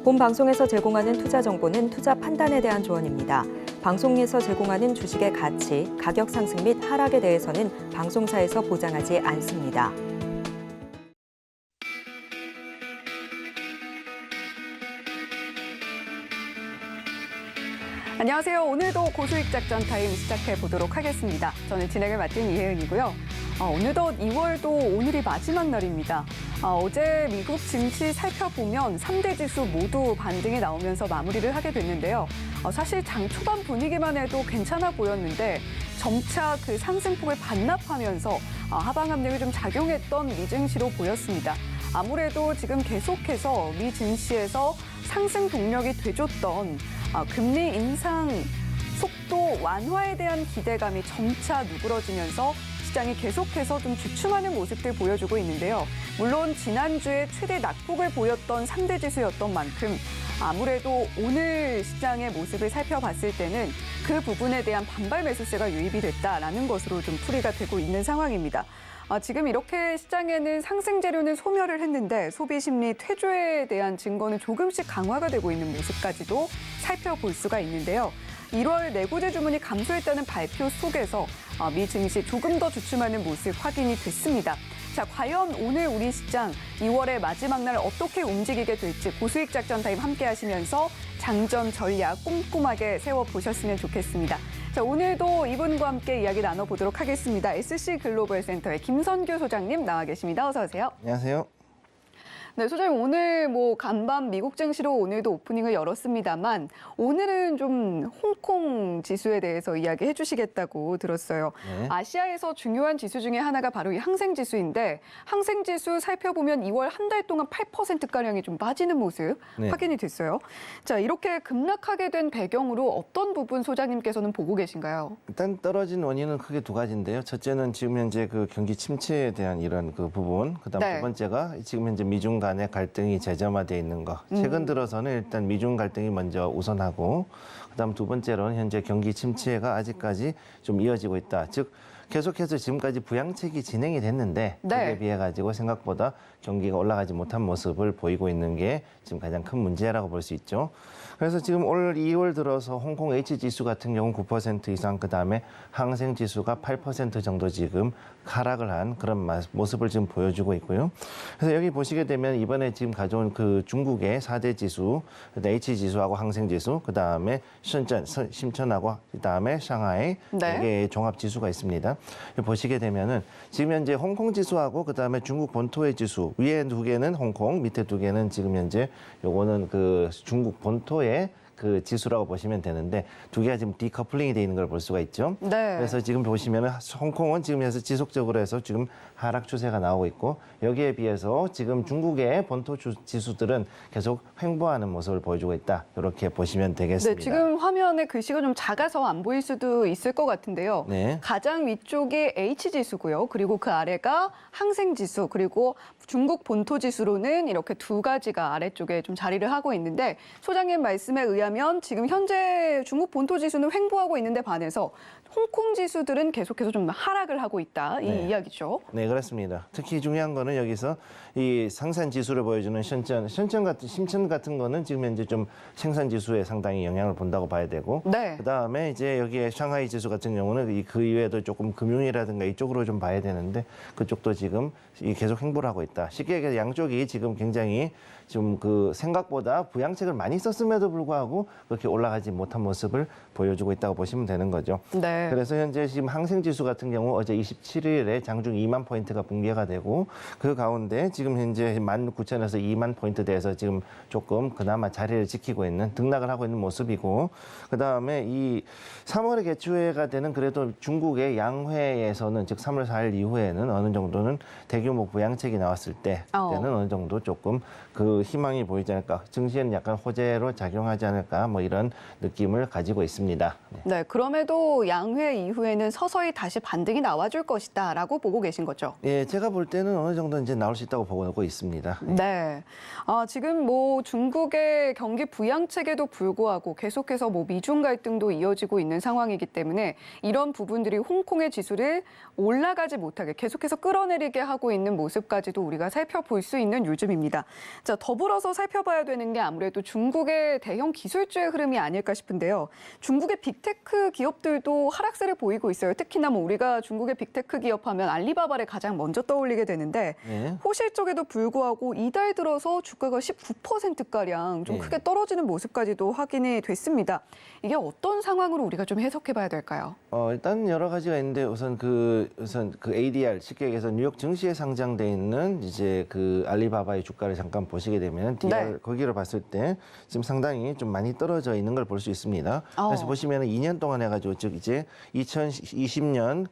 본 방송에서 제공하는 투자 정보는 투자 판단에 대한 조언입니다. 방송에서 제공하는 주식의 가치, 가격 상승 및 하락에 대해서는 방송사에서 보장하지 않습니다. 안녕하세요. 오늘도 고수익 작전 타임 시작해 보도록 하겠습니다. 저는 진행을 맡은 이혜은이고요. 어느덧 2월도 오늘이 마지막 날입니다. 어제 미국 증시 살펴보면 3대 지수 모두 반등이 나오면서 마무리를 하게 됐는데요. 사실 장 초반 분위기만 해도 괜찮아 보였는데 점차 그 상승폭을 반납하면서 하방 압력이 좀 작용했던 미 증시로 보였습니다. 아무래도 지금 계속해서 미 증시에서 상승 동력이 되줬던 금리 인상 속도 완화에 대한 기대감이 점차 누그러지면서 시장이 계속해서 좀 주춤하는 모습들 보여주고 있는데요. 물론 지난주에 최대 낙폭을 보였던 3대 지수였던 만큼 아무래도 오늘 시장의 모습을 살펴봤을 때는 그 부분에 대한 반발 매수세가 유입이 됐다라는 것으로 좀 풀이가 되고 있는 상황입니다. 지금 이렇게 시장에는 상승 재료는 소멸을 했는데 소비 심리 퇴조에 대한 증거는 조금씩 강화가 되고 있는 모습까지도 살펴볼 수가 있는데요. 1월 내구재 주문이 감소했다는 발표 속에서 미 증시 조금 더 주춤하는 모습 확인이 됐습니다. 자, 과연 오늘 우리 시장 2월의 마지막 날 어떻게 움직이게 될지 고수익 작전 타임 함께 하시면서 장전 전략 꼼꼼하게 세워보셨으면 좋겠습니다. 자, 오늘도 이분과 함께 이야기 나눠보도록 하겠습니다. SC 글로벌 센터의 김선규 소장님 나와 계십니다. 어서 오세요. 안녕하세요. 네, 소장님 오늘 간밤 미국 증시로 오늘도 오프닝을 열었습니다만 오늘은 좀 홍콩 지수에 대해서 이야기해 주시겠다고 들었어요. 네. 아시아에서 중요한 지수 중에 하나가 바로 이 항생 지수인데 항생 지수 살펴보면 2월 한 달 동안 8%가량이 좀 빠지는 모습 네. 확인이 됐어요. 자, 이렇게 급락하게 된 배경으로 어떤 부분 소장님께서는 보고 계신가요? 일단 떨어진 원인은 크게 두 가지인데요. 첫째는 지금 현재 그 경기 침체에 대한 이런 그 부분, 그다음 네. 두 번째가 지금 현재 미중 간의 갈등이 재점화돼 있는 거. 최근 들어서는 일단 미중 갈등이 먼저 우선하고, 그다음 두 번째로는 현재 경기 침체가 아직까지 좀 이어지고 있다. 즉 계속해서 지금까지 부양책이 진행이 됐는데 네. 그에 비해 가지고 생각보다 경기가 올라가지 못한 모습을 보이고 있는 게 지금 가장 큰 문제라고 볼 수 있죠. 그래서 지금 올 2월 들어서 홍콩 H지수 같은 경우는 9% 이상, 그다음에 항생지수가 8% 정도 지금 하락을 한 그런 모습을 지금 보여주고 있고요. 그래서 여기 보시게 되면 이번에 지금 가져온 그 중국의 4대 지수, H지수하고 항생지수, 그다음에 심천하고 그다음에 상하이 네. 4개의 종합지수가 있습니다. 보시게 되면은 지금 현재 홍콩 지수하고 그다음에 중국 본토의 지수, 위에 두 개는 홍콩, 밑에 두 개는 지금 현재 요거는 그 중국 본토의 그 지수라고 보시면 되는데 두 개가 지금 디커플링이 돼 있는 걸 볼 수가 있죠. 네. 그래서 지금 보시면은 홍콩은 지금 해서 지속적으로 해서 지금 하락 추세가 나오고 있고, 여기에 비해서 지금 중국의 본토 지수들은 계속 횡보하는 모습을 보여주고 있다. 이렇게 보시면 네, 되겠습니다. 지금 화면에 글씨가 좀 작아서 안 보일 수도 있을 것 같은데요. 네. 가장 위쪽이 H지수고요. 그리고 그 아래가 항생지수, 그리고 중국 본토지수로는 이렇게 두 가지가 아래쪽에 좀 자리를 하고 있는데 소장님 말씀에 의하면 지금 현재 중국 본토지수는 횡보하고 있는데 반해서 홍콩 지수들은 계속해서 좀 하락을 하고 있다. 이 네. 이야기죠. 네, 그렇습니다. 특히 중요한 거는 여기서 이 생산 지수를 보여주는 심천 같은 거는 지금 현재 좀 생산 지수에 상당히 영향을 본다고 봐야 되고, 네. 그다음에 이제 여기에 상하이 지수 같은 경우는 그 이외에도 조금 금융이라든가 이쪽으로 좀 봐야 되는데 그쪽도 지금 계속 횡보를 하고 있다. 쉽게 얘기해서 양쪽이 지금 굉장히 좀 그 생각보다 부양책을 많이 썼음에도 불구하고 그렇게 올라가지 못한 모습을 보여주고 있다고 보시면 되는 거죠. 네. 그래서 현재 지금 항생지수 같은 경우 어제 27일에 장중 2만 포인트가 붕괴가 되고, 그 가운데 지금 현재 19,000에서 2만 포인트대에서 지금 조금 그나마 자리를 지키고 있는, 등락을 하고 있는 모습이고, 그다음에 이 3월에 개최가 되는 그래도 중국의 양회에서는, 즉 3월 4일 이후에는 어느 정도는 대규모 부양책이 나왔을 때 그때는 어느 정도 조금 그 희망이 보이지 않을까, 증시에는 약간 호재로 작용하지 않을까, 뭐 이런 느낌을 가지고 있습니다. 네. 네, 그럼에도 장외 이후에는 서서히 다시 반등이 나와줄 것이다라고 보고 계신 거죠? 예, 제가 볼 때는 어느 정도 이제 나올 수 있다고 보고 있습니다. 네. 지금 뭐 중국의 경기 부양책에도 불구하고 계속해서 뭐 미중 갈등도 이어지고 있는 상황이기 때문에 이런 부분들이 홍콩의 지수를 올라가지 못하게 계속해서 끌어내리게 하고 있는 모습까지도 우리가 살펴볼 수 있는 요즘입니다. 자, 더불어서 살펴봐야 되는 게 아무래도 중국의 대형 기술주의 흐름이 아닐까 싶은데요. 중국의 빅테크 기업들도 하락세를 보이고 있어요. 특히나 뭐 우리가 중국의 빅테크 기업하면 알리바바를 가장 먼저 떠올리게 되는데 네. 호실적에도 불구하고 이달 들어서 주가가 19%가량 좀 네. 크게 떨어지는 모습까지도 확인이 됐습니다. 이게 어떤 상황으로 우리가 좀 해석해 봐야 될까요? 일단 여러 가지가 있는데 우선 그 ADR 쉽게 얘기해서 뉴욕 증시에 상장돼 있는 이제 그 알리바바의 주가를 잠깐 보시게 되면 DR 네. 거기를 봤을 때 지금 상당히 좀 많이 떨어져 있는 걸 볼 수 있습니다. 그래서 보시면 2년 동안 해가지고 즉 이제 2020년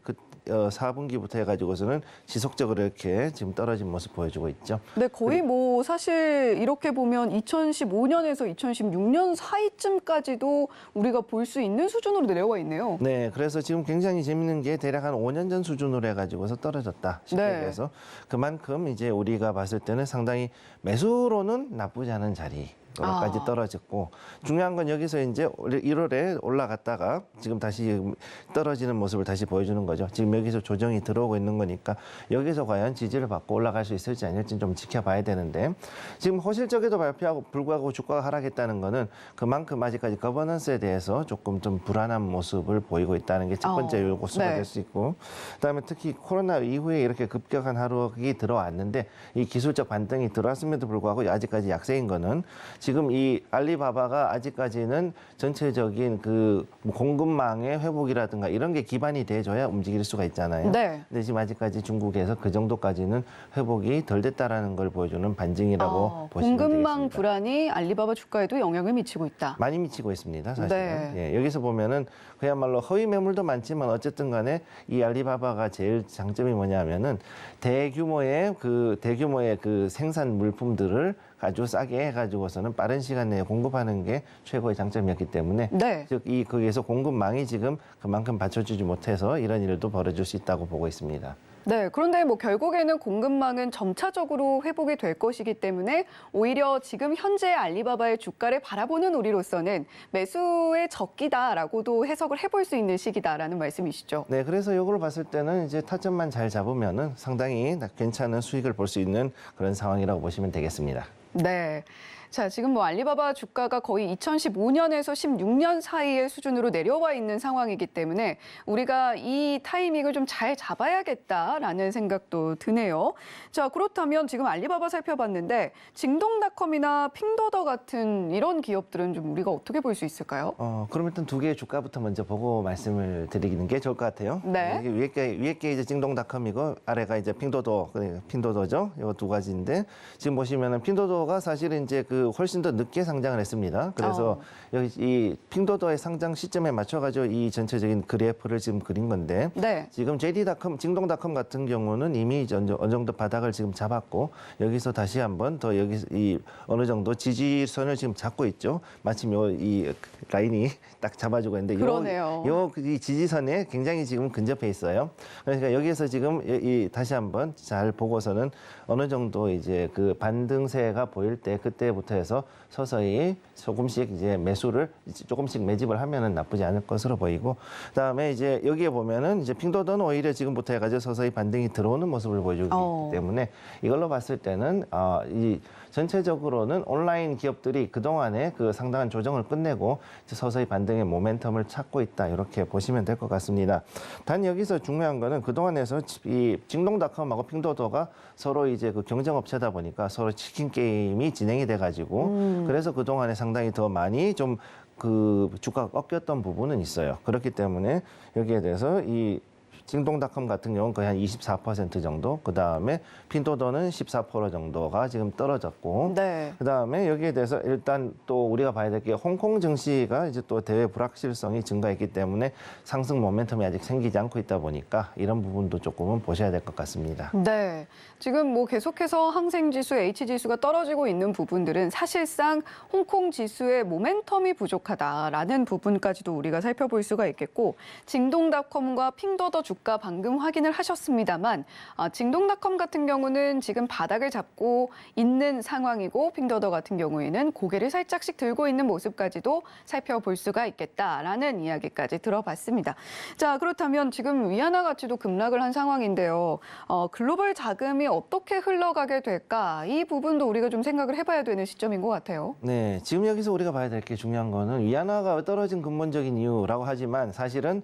4분기부터 해가지고서는 지속적으로 이렇게 지금 떨어진 모습 보여주고 있죠. 네, 거의 뭐 사실 이렇게 보면 2015년에서 2016년 사이쯤까지도 우리가 볼 수 있는 수준으로 내려와 있네요. 네, 그래서 지금 굉장히 재밌는 게 대략 한 5년 전 수준으로 해가지고서 떨어졌다. 쉽게 네. 얘기해서 그만큼 이제 우리가 봤을 때는 상당히 매수로는 나쁘지 않은 자리. 까지 떨어졌고 중요한 건 여기서 이제 1월에 올라갔다가 지금 다시 떨어지는 모습을 다시 보여주는 거죠. 지금 여기서 조정이 들어오고 있는 거니까 여기서 과연 지지를 받고 올라갈 수 있을지 아닐지 좀 지켜봐야 되는데 지금 호실적에도 발표하고 불구하고 주가가 하락했다는 거는 그만큼 아직까지 거버넌스에 대해서 조금 좀 불안한 모습을 보이고 있다는 게 첫 번째 요소가 네. 될 수 있고 그다음에 특히 코로나 이후에 이렇게 급격한 하락이 들어왔는데 이 기술적 반등이 들어왔음에도 불구하고 아직까지 약세인 거는 지금 이 알리바바가 아직까지는 전체적인 그 공급망의 회복이라든가 이런 게 기반이 돼줘야 움직일 수가 있잖아요. 네. 근데 지금 아직까지 중국에서 그 정도까지는 회복이 덜 됐다라는 걸 보여주는 반증이라고 보시면 공급망 되겠습니다. 불안이 알리바바 주가에도 영향을 미치고 있다. 많이 미치고 있습니다, 사실은. 네. 예, 여기서 보면은 그야말로 허위 매물도 많지만 어쨌든 간에 이 알리바바가 제일 장점이 뭐냐면은 대규모의 그 생산 물품들을 아주 싸게 해가지고서는 빠른 시간 내에 공급하는 게 최고의 장점이었기 때문에 네. 즉 이 거기에서 공급망이 지금 그만큼 받쳐주지 못해서 이런 일도 벌어질 수 있다고 보고 있습니다. 네, 그런데 뭐 결국에는 공급망은 점차적으로 회복이 될 것이기 때문에 오히려 지금 현재 알리바바의 주가를 바라보는 우리로서는 매수의 적기다라고도 해석을 해볼 수 있는 시기다라는 말씀이시죠. 네, 그래서 이걸 봤을 때는 이제 타점만 잘 잡으면은 상당히 괜찮은 수익을 볼 수 있는 그런 상황이라고 보시면 되겠습니다. 네. 자, 지금 뭐 알리바바 주가가 거의 2015년에서 16년 사이의 수준으로 내려와 있는 상황이기 때문에 우리가 이 타이밍을 좀 잘 잡아야겠다라는 생각도 드네요. 자, 그렇다면 지금 알리바바 살펴봤는데 징동닷컴이나 핑도더 같은 이런 기업들은 좀 우리가 어떻게 볼 수 있을까요? 그럼 일단 두 개의 주가부터 먼저 보고 말씀을 드리는 게 좋을 것 같아요. 네. 이게 위에 게 이제 징동닷컴이고 아래가 이제 핑도더, 핑도더죠. 이 두 가지인데 지금 보시면은 핑도더가 사실은 이제 그 훨씬 더 늦게 상장을 했습니다. 그래서 여기 이 핑도더의 상장 시점에 맞춰가지고 이 전체적인 그래프를 지금 그린 건데 네. 지금 JD닷컴, 징동닷컴 같은 경우는 이미 어느 정도 바닥을 지금 잡았고 여기서 다시 한번 더 여기 이 어느 정도 지지선을 지금 잡고 있죠. 마침 이 라인이 딱 잡아주고 있는데 그러네요. 이 지지선에 굉장히 지금 근접해 있어요. 그러니까 여기에서 지금 다시 한번 잘 보고서는 어느 정도 이제 그 반등세가 보일 때 그때부터 해서 서서히 조금씩 이제 매수를 조금씩 매집을 하면은 나쁘지 않을 것으로 보이고 그다음에 이제 여기에 보면은 이제 핑도더는 오히려 지금부터 해가지고 서서히 반등이 들어오는 모습을 보여주기 때문에 이걸로 봤을 때는 이 전체적으로는 온라인 기업들이 그동안에 그 상당한 조정을 끝내고 이제 서서히 반등의 모멘텀을 찾고 있다 이렇게 보시면 될 것 같습니다. 단 여기서 중요한 거는 그동안에서 이 징동닷컴하고 핑도더가 서로 이제 그 경쟁업체다 보니까 서로 치킨 게임이 진행이 돼가지고 그래서 그동안에 상당히 더 많이 좀 그 주가가 꺾였던 부분은 있어요. 그렇기 때문에 여기에 대해서 이 징동닷컴 같은 경우는 거의 한 24% 정도, 그 다음에 핀도더는 14% 정도가 지금 떨어졌고, 네. 그 다음에 여기에 대해서 일단 또 우리가 봐야 될 게 홍콩 증시가 이제 또 대외 불확실성이 증가했기 때문에 상승 모멘텀이 아직 생기지 않고 있다 보니까 이런 부분도 조금은 보셔야 될 것 같습니다. 네. 지금 뭐 계속해서 항생지수, H지수가 떨어지고 있는 부분들은 사실상 홍콩 지수의 모멘텀이 부족하다라는 부분까지도 우리가 살펴볼 수가 있겠고, 징동닷컴과 핑도더 주가 방금 확인을 하셨습니다만, 징동닷컴 같은 경우는 지금 바닥을 잡고 있는 상황이고, 핑도더 같은 경우에는 고개를 살짝씩 들고 있는 모습까지도 살펴볼 수가 있겠다라는 이야기까지 들어봤습니다. 자, 그렇다면 지금 위안화 가치도 급락을 한 상황인데요. 글로벌 자금이 어떻게 흘러가게 될까? 이 부분도 우리가 좀 생각을 해봐야 되는 시점인 것 같아요. 네, 지금 여기서 우리가 봐야 될 게 중요한 거는 위안화가 떨어진 근본적인 이유라고 하지만 사실은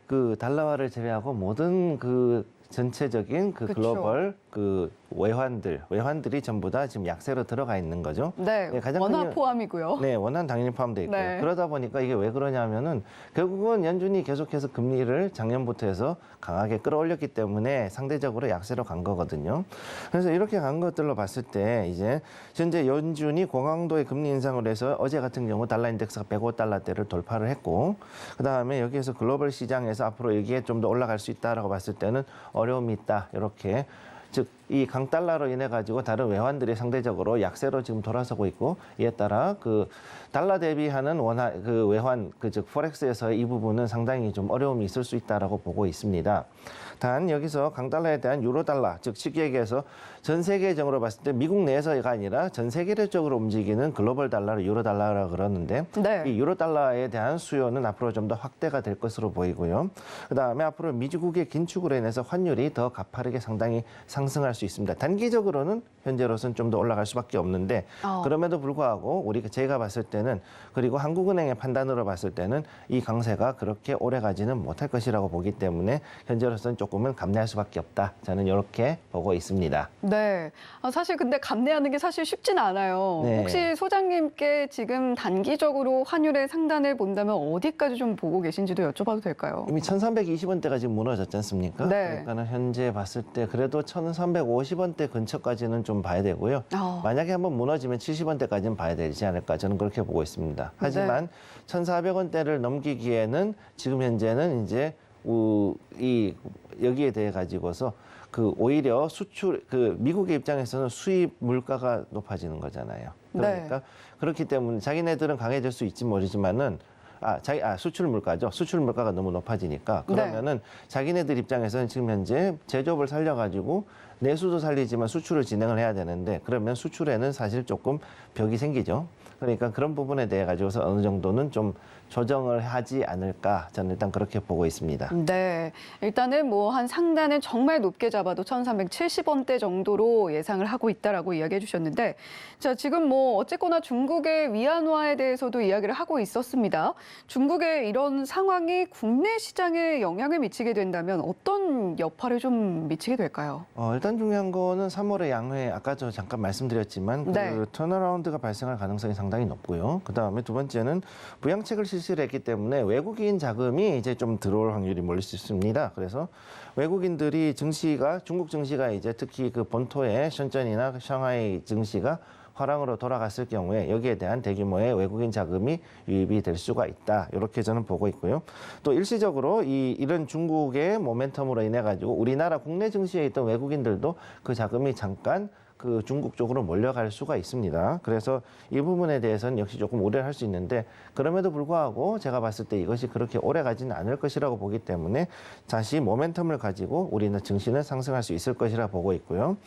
그 달러화를 제외하고 모든 그 전체적인 그 그쵸. 글로벌 그 외환들이 전부 다 지금 약세로 들어가 있는 거죠. 네, 네, 가장 원화 큰 포함이고요. 네, 원화는 당연히 포함되어 있고요. 네. 그러다 보니까 이게 왜 그러냐면은 결국은 연준이 계속해서 금리를 작년부터 해서 강하게 끌어올렸기 때문에 상대적으로 약세로 간 거거든요. 그래서 이렇게 간 것들로 봤을 때 이제 현재 연준이 고강도의 금리 인상을 해서 어제 같은 경우 달러 인덱스가 105달러대를 돌파를 했고, 그다음에 여기에서 글로벌 시장에서 앞으로 여기에 좀 더 올라갈 수 있다라고 봤을 때는 어려움이 있다. 이렇게 즉 이 강달러로 인해 가지고 다른 외환들이 상대적으로 약세로 지금 돌아서고 있고, 이에 따라 그 달러 대비하는 그 외환 즉 포렉스에서의 이 부분은 상당히 좀 어려움이 있을 수 있다라고 보고 있습니다. 단 여기서 강달러에 대한 유로달러 즉 쉽게 얘기해서 전 세계적으로 봤을 때 미국 내에서가 아니라 전 세계적으로 움직이는 글로벌 달러를 유로달러라고 그러는데, 네. 이 유로달러에 대한 수요는 앞으로 좀 더 확대가 될 것으로 보이고요. 그다음에 앞으로 미국의 긴축으로 인해서 환율이 더 가파르게 상당히 상승할 수 있습니다. 단기적으로는 현재로서는 좀 더 올라갈 수밖에 없는데, 그럼에도 불구하고 제가 봤을 때는, 그리고 한국은행의 판단으로 봤을 때는 이 강세가 그렇게 오래 가지는 못할 것이라고 보기 때문에 현재로서는 조금은 감내할 수밖에 없다. 저는 이렇게 보고 있습니다. 네. 사실 근데 감내하는 게 사실 쉽진 않아요. 네. 혹시 소장님께 지금 단기적으로 환율의 상단을 본다면 어디까지 좀 보고 계신지도 여쭤봐도 될까요? 이미 1,320원대가 지금 무너졌지 않습니까? 네. 그러니까는 현재 봤을 때 그래도 1,350원대 근처까지는 좀 봐야 되고요. 만약에 한번 무너지면 70원대까지는 봐야 되지 않을까, 저는 그렇게 보고 있습니다. 하지만 1,400원대를 넘기기에는 지금 현재는 이제 여기에 대해 가지고서 오히려 미국의 입장에서는 수입 물가가 높아지는 거잖아요. 그러니까 그렇기 때문에 자기네들은 강해질 수 있지 모르지만은 수출 물가죠. 수출 물가가 너무 높아지니까 그러면은 자기네들 입장에서는 지금 현재 제조업을 살려가지고 내수도 살리지만 수출을 진행을 해야 되는데, 그러면 수출에는 사실 조금 벽이 생기죠. 그러니까 그런 부분에 대해 가지고서 어느 정도는 좀 조정을 하지 않을까, 저는 일단 그렇게 보고 있습니다. 네, 일단은 뭐 한 상단은 정말 높게 잡아도 1,370원대 정도로 예상을 하고 있다라고 이야기해 주셨는데, 자, 지금 뭐 어쨌거나 중국의 위안화에 대해서도 이야기를 하고 있었습니다. 중국의 이런 상황이 국내 시장에 영향을 미치게 된다면 어떤 여파를 좀 미치게 될까요? 일단 중요한 거는 3월의 양회, 아까 저 잠깐 말씀드렸지만 그 턴어라운드가 발생할 가능성이 상당히 높고요. 그다음에 두 번째는 부양책을 실시를 했기 때문에 외국인 자금이 이제 좀 들어올 확률이 몰릴 수 있습니다. 그래서 외국인들이 중국 증시가 이제 특히 그 본토의 션전이나 샹하이 증시가 화랑으로 돌아갔을 경우에 여기에 대한 대규모의 외국인 자금이 유입이 될 수가 있다. 이렇게 저는 보고 있고요. 또 일시적으로 이런 중국의 모멘텀으로 인해 가지고 우리나라 국내 증시에 있던 외국인들도 그 자금이 잠깐 그 중국 쪽으로 몰려갈 수가 있습니다. 그래서 이 부분에 대해서는 역시 조금 우려를 할 수 있는데, 그럼에도 불구하고 제가 봤을 때 이것이 그렇게 오래 가지는 않을 것이라고 보기 때문에 다시 모멘텀을 가지고 우리는 증시는 상승할 수 있을 것이라 보고 있고요.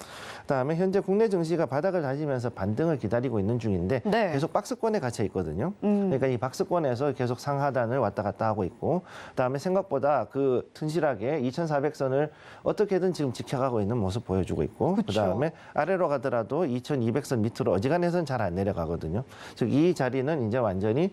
그다음에 현재 국내 증시가 바닥을 다지면서 반등을 기다리고 있는 중인데 계속 박스권에 갇혀 있거든요. 그러니까 이 박스권에서 계속 상하단을 왔다 갔다 하고 있고, 그다음에 생각보다 그 튼실하게 2,400선을 어떻게든 지금 지켜가고 있는 모습 보여주고 있고, 그다음에 아래로 가더라도 2,200선 밑으로 어지간해서는 잘 안 내려가거든요. 즉 이 자리는 이제 완전히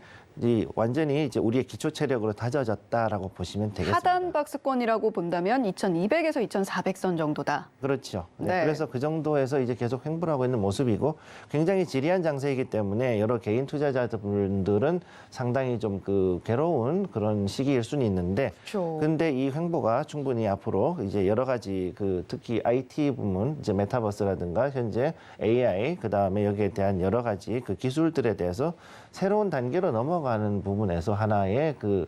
완전히 이제 우리의 기초 체력으로 다져졌다라고 보시면 되겠습니다. 하단 박스권이라고 본다면 2,200에서 2,400선 정도다. 그렇죠. 네. 네. 그래서 그 정도에서 이제 계속 횡보를 하고 있는 모습이고 굉장히 지리한 장세이기 때문에 여러 개인 투자자분들은 상당히 좀 그 괴로운 그런 시기일 수는 있는데 그렇죠. 근데 이 횡보가 충분히 앞으로 이제 여러 가지 그 특히 IT 부문, 이제 메타버스라든가 현재 AI, 그 다음에 여기에 대한 여러 가지 그 기술들에 대해서 새로운 단계로 넘어가는 부분에서 하나의 그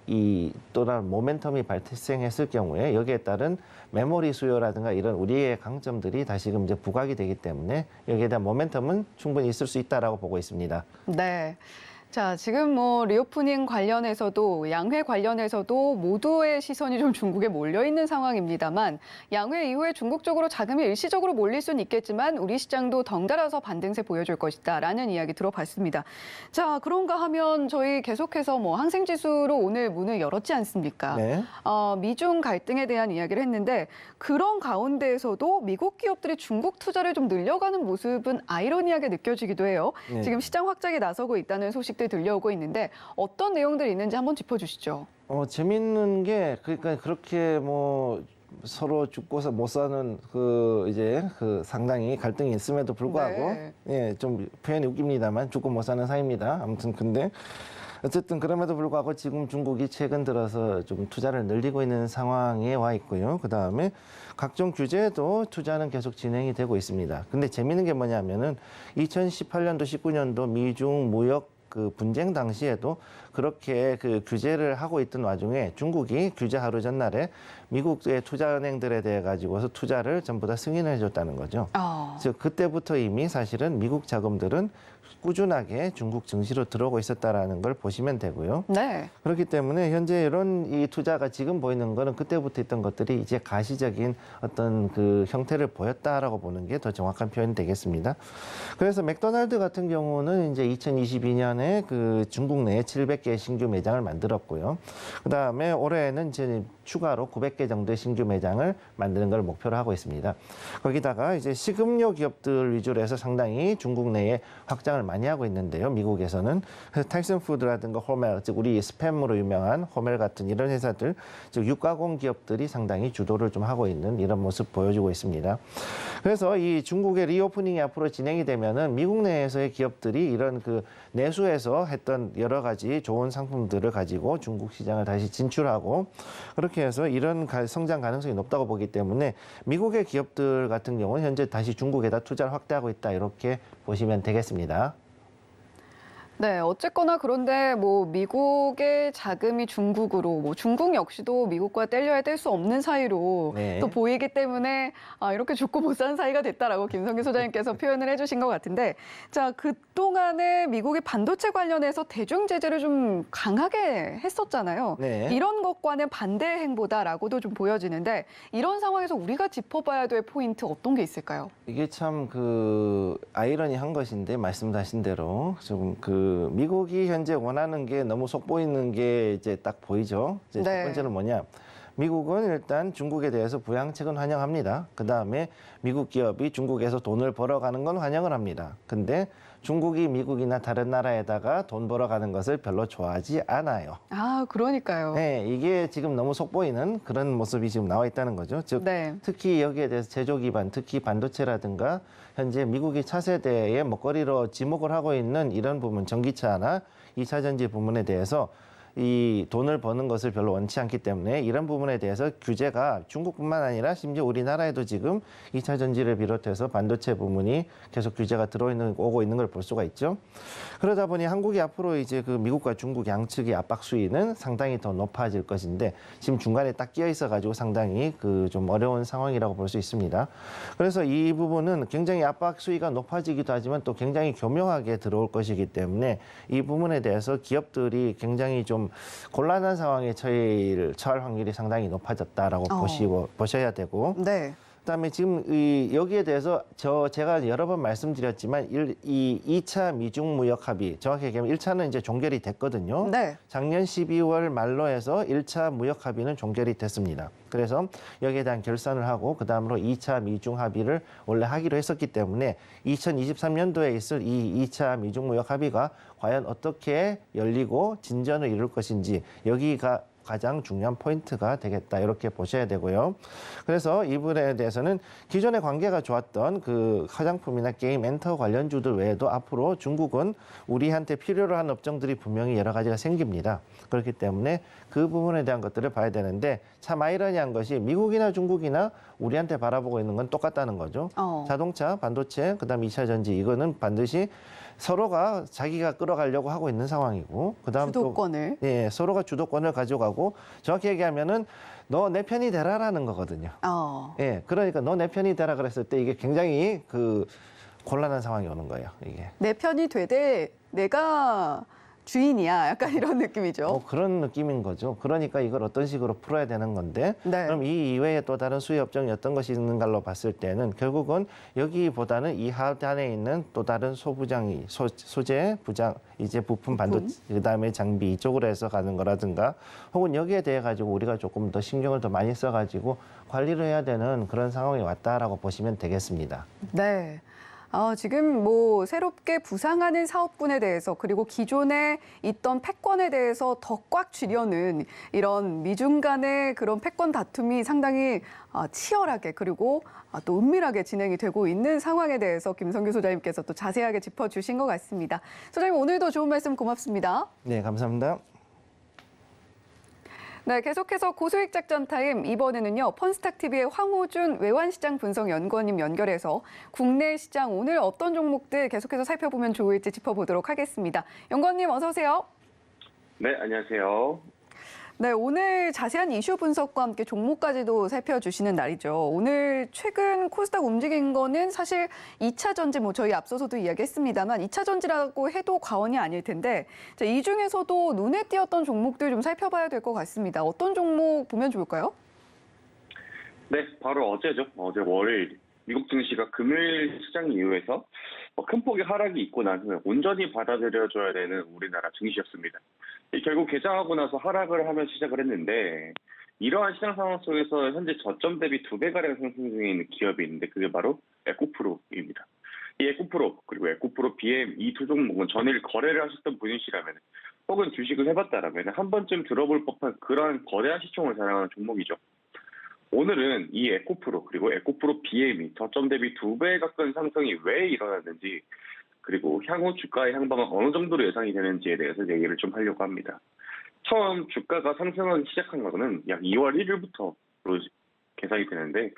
이 또 다른 모멘텀이 발생했을 경우에 여기에 따른 메모리 수요라든가 이런 우리의 강점들이 다시금 이제 부각이 되기 때문에 여기에 대한 모멘텀은 충분히 있을 수 있다라고 보고 있습니다. 네. 자, 지금 뭐 리오프닝 관련해서도 양회 관련해서도 모두의 시선이 좀 중국에 몰려 있는 상황입니다만 양회 이후에 중국 쪽으로 자금이 일시적으로 몰릴 수는 있겠지만 우리 시장도 덩달아서 반등세 보여줄 것이다라는 이야기 들어봤습니다. 자, 그런가 하면 저희 계속해서 뭐 항생지수로 오늘 문을 열었지 않습니까? 네. 미중 갈등에 대한 이야기를 했는데 그런 가운데에서도 미국 기업들이 중국 투자를 좀 늘려가는 모습은 아이러니하게 느껴지기도 해요. 네. 지금 시장 확장에 나서고 있다는 소식들 들려오고 있는데 어떤 내용들이 있는지 한번 짚어주시죠. 재밌는 게 그러니까 그렇게 뭐 서로 죽고서 못 사는 그 이제 그 상당히 갈등이 있음에도 불구하고 네. 예, 좀 표현이 웃깁니다만 죽고 못 사는 사이입니다. 아무튼 근데 어쨌든 그럼에도 불구하고 지금 중국이 최근 들어서 좀 투자를 늘리고 있는 상황에 와 있고요. 그 다음에 각종 규제도 투자는 계속 진행이 되고 있습니다. 근데 재밌는 게 뭐냐면은 2018년도, 19년도 미중 무역 그 분쟁 당시에도 그렇게 그 규제를 하고 있던 와중에 중국이 규제 하루 전날에 미국의 투자은행들에 대해 가지고서 투자를 전부 다 승인해 줬다는 거죠. 즉 그때부터 이미 사실은 미국 자금들은 꾸준하게 중국 증시로 들어오고 있었다라는 걸 보시면 되고요. 네. 그렇기 때문에 현재 이런 이 투자가 지금 보이는 거는 그때부터 있던 것들이 이제 가시적인 어떤 그 형태를 보였다라고 보는 게 더 정확한 표현이 되겠습니다. 그래서 맥도날드 같은 경우는 이제 2022년에 그 중국 내에 700개 신규 매장을 만들었고요. 그 다음에 올해는 이제 추가로 900개 정도의 신규 매장을 만드는 걸 목표로 하고 있습니다. 거기다가 이제 식음료 기업들 위주로 해서 상당히 중국 내에 확장을 많이 하고 있는데요. 미국에서는 그래서 타이슨 푸드라든가 호멜, 즉 우리 스팸으로 유명한 호멜 같은 이런 회사들, 즉 육가공 기업들이 상당히 주도를 좀 하고 있는 이런 모습 보여주고 있습니다. 그래서 이 중국의 리오프닝이 앞으로 진행이 되면은 미국 내에서의 기업들이 이런 그 내수에서 했던 여러 가지 좋은 상품들을 가지고 중국 시장을 다시 진출하고 그렇게 해서 이런 성장 가능성이 높다고 보기 때문에 미국의 기업들 같은 경우는 현재 다시 중국에다 투자를 확대하고 있다 이렇게 보시면 되겠습니다. 네, 어쨌거나 그런데 뭐 미국의 자금이 중국으로, 뭐 중국 역시도 미국과 뗄려야 뗄 수 없는 사이로 네. 또 보이기 때문에 이렇게 죽고 못 사는 사이가 됐다라고 김성기 소장님께서 표현을 해주신 것 같은데, 자, 그동안에 미국이 반도체 관련해서 대중 제재를 좀 강하게 했었잖아요. 네. 이런 것과는 반대 행보다라고도 좀 보여지는데 이런 상황에서 우리가 짚어봐야 될 포인트 어떤 게 있을까요? 이게 참 그 아이러니한 것인데 말씀하신 대로 좀 그 미국이 현재 원하는 게 너무 속보이는 게 이제 딱 보이죠. 이제 네. 첫 번째는 뭐냐? 미국은 일단 중국에 대해서 부양책은 환영합니다. 그 다음에 미국 기업이 중국에서 돈을 벌어가는 건 환영을 합니다. 근데 중국이 미국이나 다른 나라에다가 돈 벌어가는 것을 별로 좋아하지 않아요. 그러니까요. 네, 이게 지금 너무 속보이는 그런 모습이 지금 나와 있다는 거죠. 즉 네. 특히 여기에 대해서 제조 기반, 특히 반도체라든가 현재 미국이 차세대의 먹거리로 지목을 하고 있는 이런 부분, 전기차나 2차 전지 부분에 대해서 이 돈을 버는 것을 별로 원치 않기 때문에 이런 부분에 대해서 규제가 중국뿐만 아니라 심지어 우리나라에도 지금 2차 전지를 비롯해서 반도체 부문이 계속 규제가 오고 있는 걸 볼 수가 있죠. 그러다 보니 한국이 앞으로 이제 그 미국과 중국 양측의 압박 수위는 상당히 더 높아질 것인데 지금 중간에 딱 끼어 있어 가지고 상당히 그 좀 어려운 상황이라고 볼 수 있습니다. 그래서 이 부분은 굉장히 압박 수위가 높아지기도 하지만 또 굉장히 교묘하게 들어올 것이기 때문에 이 부분에 대해서 기업들이 굉장히 좀 곤란한 상황에 처할 확률이 상당히 높아졌다라고 보셔야 되고 네. 그다음에 지금 여기에 대해서 제가 여러 번 말씀드렸지만 이 2차 미중 무역 합의 정확히 얘기하면 1차는 이제 종결이 됐거든요. 네. 작년 12월 말로 해서 1차 무역 합의는 종결이 됐습니다. 그래서 여기에 대한 결산을 하고 그다음으로 2차 미중 합의를 원래 하기로 했었기 때문에 2023년도에 있을 이 2차 미중 무역 합의가 과연 어떻게 열리고 진전을 이룰 것인지 여기가 가장 중요한 포인트가 되겠다 이렇게 보셔야 되고요. 그래서 이 부분에 대해서는 기존의 관계가 좋았던 그 화장품이나 게임, 엔터 관련주들 외에도 앞으로 중국은 우리한테 필요로 한 업종들이 분명히 여러 가지가 생깁니다. 그렇기 때문에 그 부분에 대한 것들을 봐야 되는데 참 아이러니한 것이 미국이나 중국이나 우리한테 바라보고 있는 건 똑같다는 거죠. 자동차, 반도체, 그다음 2차 전지 이거는 반드시 서로가 자기가 끌어가려고 하고 있는 상황이고 그다음 주도권을. 또 서로가 주도권을 가져가고 정확히 얘기하면은 너 내 편이 되라라는 거거든요. 그러니까 너 내 편이 되라 그랬을 때 이게 굉장히 그 곤란한 상황이 오는 거예요. 이게. 내 편이 되되 내가 주인이야. 약간 이런 느낌이죠. 그런 느낌인 거죠. 그러니까 이걸 어떤 식으로 풀어야 되는 건데 네. 그럼 이 이외에 또 다른 수혜 업종이 어떤 것이 있는가로 봤을 때는 결국은 여기보다는 이 하단에 있는 또 다른 소부장이 소재, 부장, 이제 부품, 반도체, 그다음에 장비 이쪽으로 해서 가는 거라든가 혹은 여기에 대해 가지고 우리가 조금 더 신경을 더 많이 써가지고 관리를 해야 되는 그런 상황이 왔다라고 보시면 되겠습니다. 네. 지금 뭐 새롭게 부상하는 사업군에 대해서 그리고 기존에 있던 패권에 대해서 더 꽉 쥐려는 이런 미중 간의 그런 패권 다툼이 상당히 치열하게 그리고 또 은밀하게 진행이 되고 있는 상황에 대해서 김성규 소장님께서 또 자세하게 짚어주신 것 같습니다. 소장님 오늘도 좋은 말씀 고맙습니다. 네, 감사합니다. 네, 계속해서 고수익 작전 타임 이번에는요 펀스탁TV의 황호준 외환시장 분석연구원님 연결해서 국내 시장 오늘 어떤 종목들 계속해서 살펴보면 좋을지 짚어보도록 하겠습니다. 연구원님 어서 오세요. 네, 안녕하세요. 네, 오늘 자세한 이슈 분석과 함께 종목까지도 살펴주시는 날이죠. 오늘 최근 코스닥 움직인 거는 사실 2차 전지, 뭐 저희 앞서서도 이야기했습니다만 2차 전지라고 해도 과언이 아닐 텐데 이 중에서도 눈에 띄었던 종목들 좀 살펴봐야 될 것 같습니다. 어떤 종목 보면 좋을까요? 네, 바로 어제죠. 어제 월요일 미국 증시가 금요일 시장 이후에서 큰 폭의 하락이 있고 난 후에 온전히 받아들여줘야 되는 우리나라 증시였습니다. 결국 개장하고 나서 하락을 하면 시작을 했는데 이러한 시장 상황 속에서 현재 저점 대비 2배가량 상승 중에 있는 기업이 있는데 그게 바로 에코프로입니다. 이 에코프로 그리고 에코프로 BM 이 두 종목은 전일 거래를 하셨던 분이시라면 혹은 주식을 해봤다라면 한 번쯤 들어볼 법한 그러한 거대한 시총을 자랑하는 종목이죠. 오늘은 이 에코프로 그리고 에코프로 BM이 저점 대비 2배 가까운 상승이 왜 일어났는지 그리고 향후 주가의 향방은 어느 정도로 예상이 되는지에 대해서 얘기를 좀 하려고 합니다. 처음 주가가 상승하기 시작한 것은 약 2월 1일부터로 계산이 되는데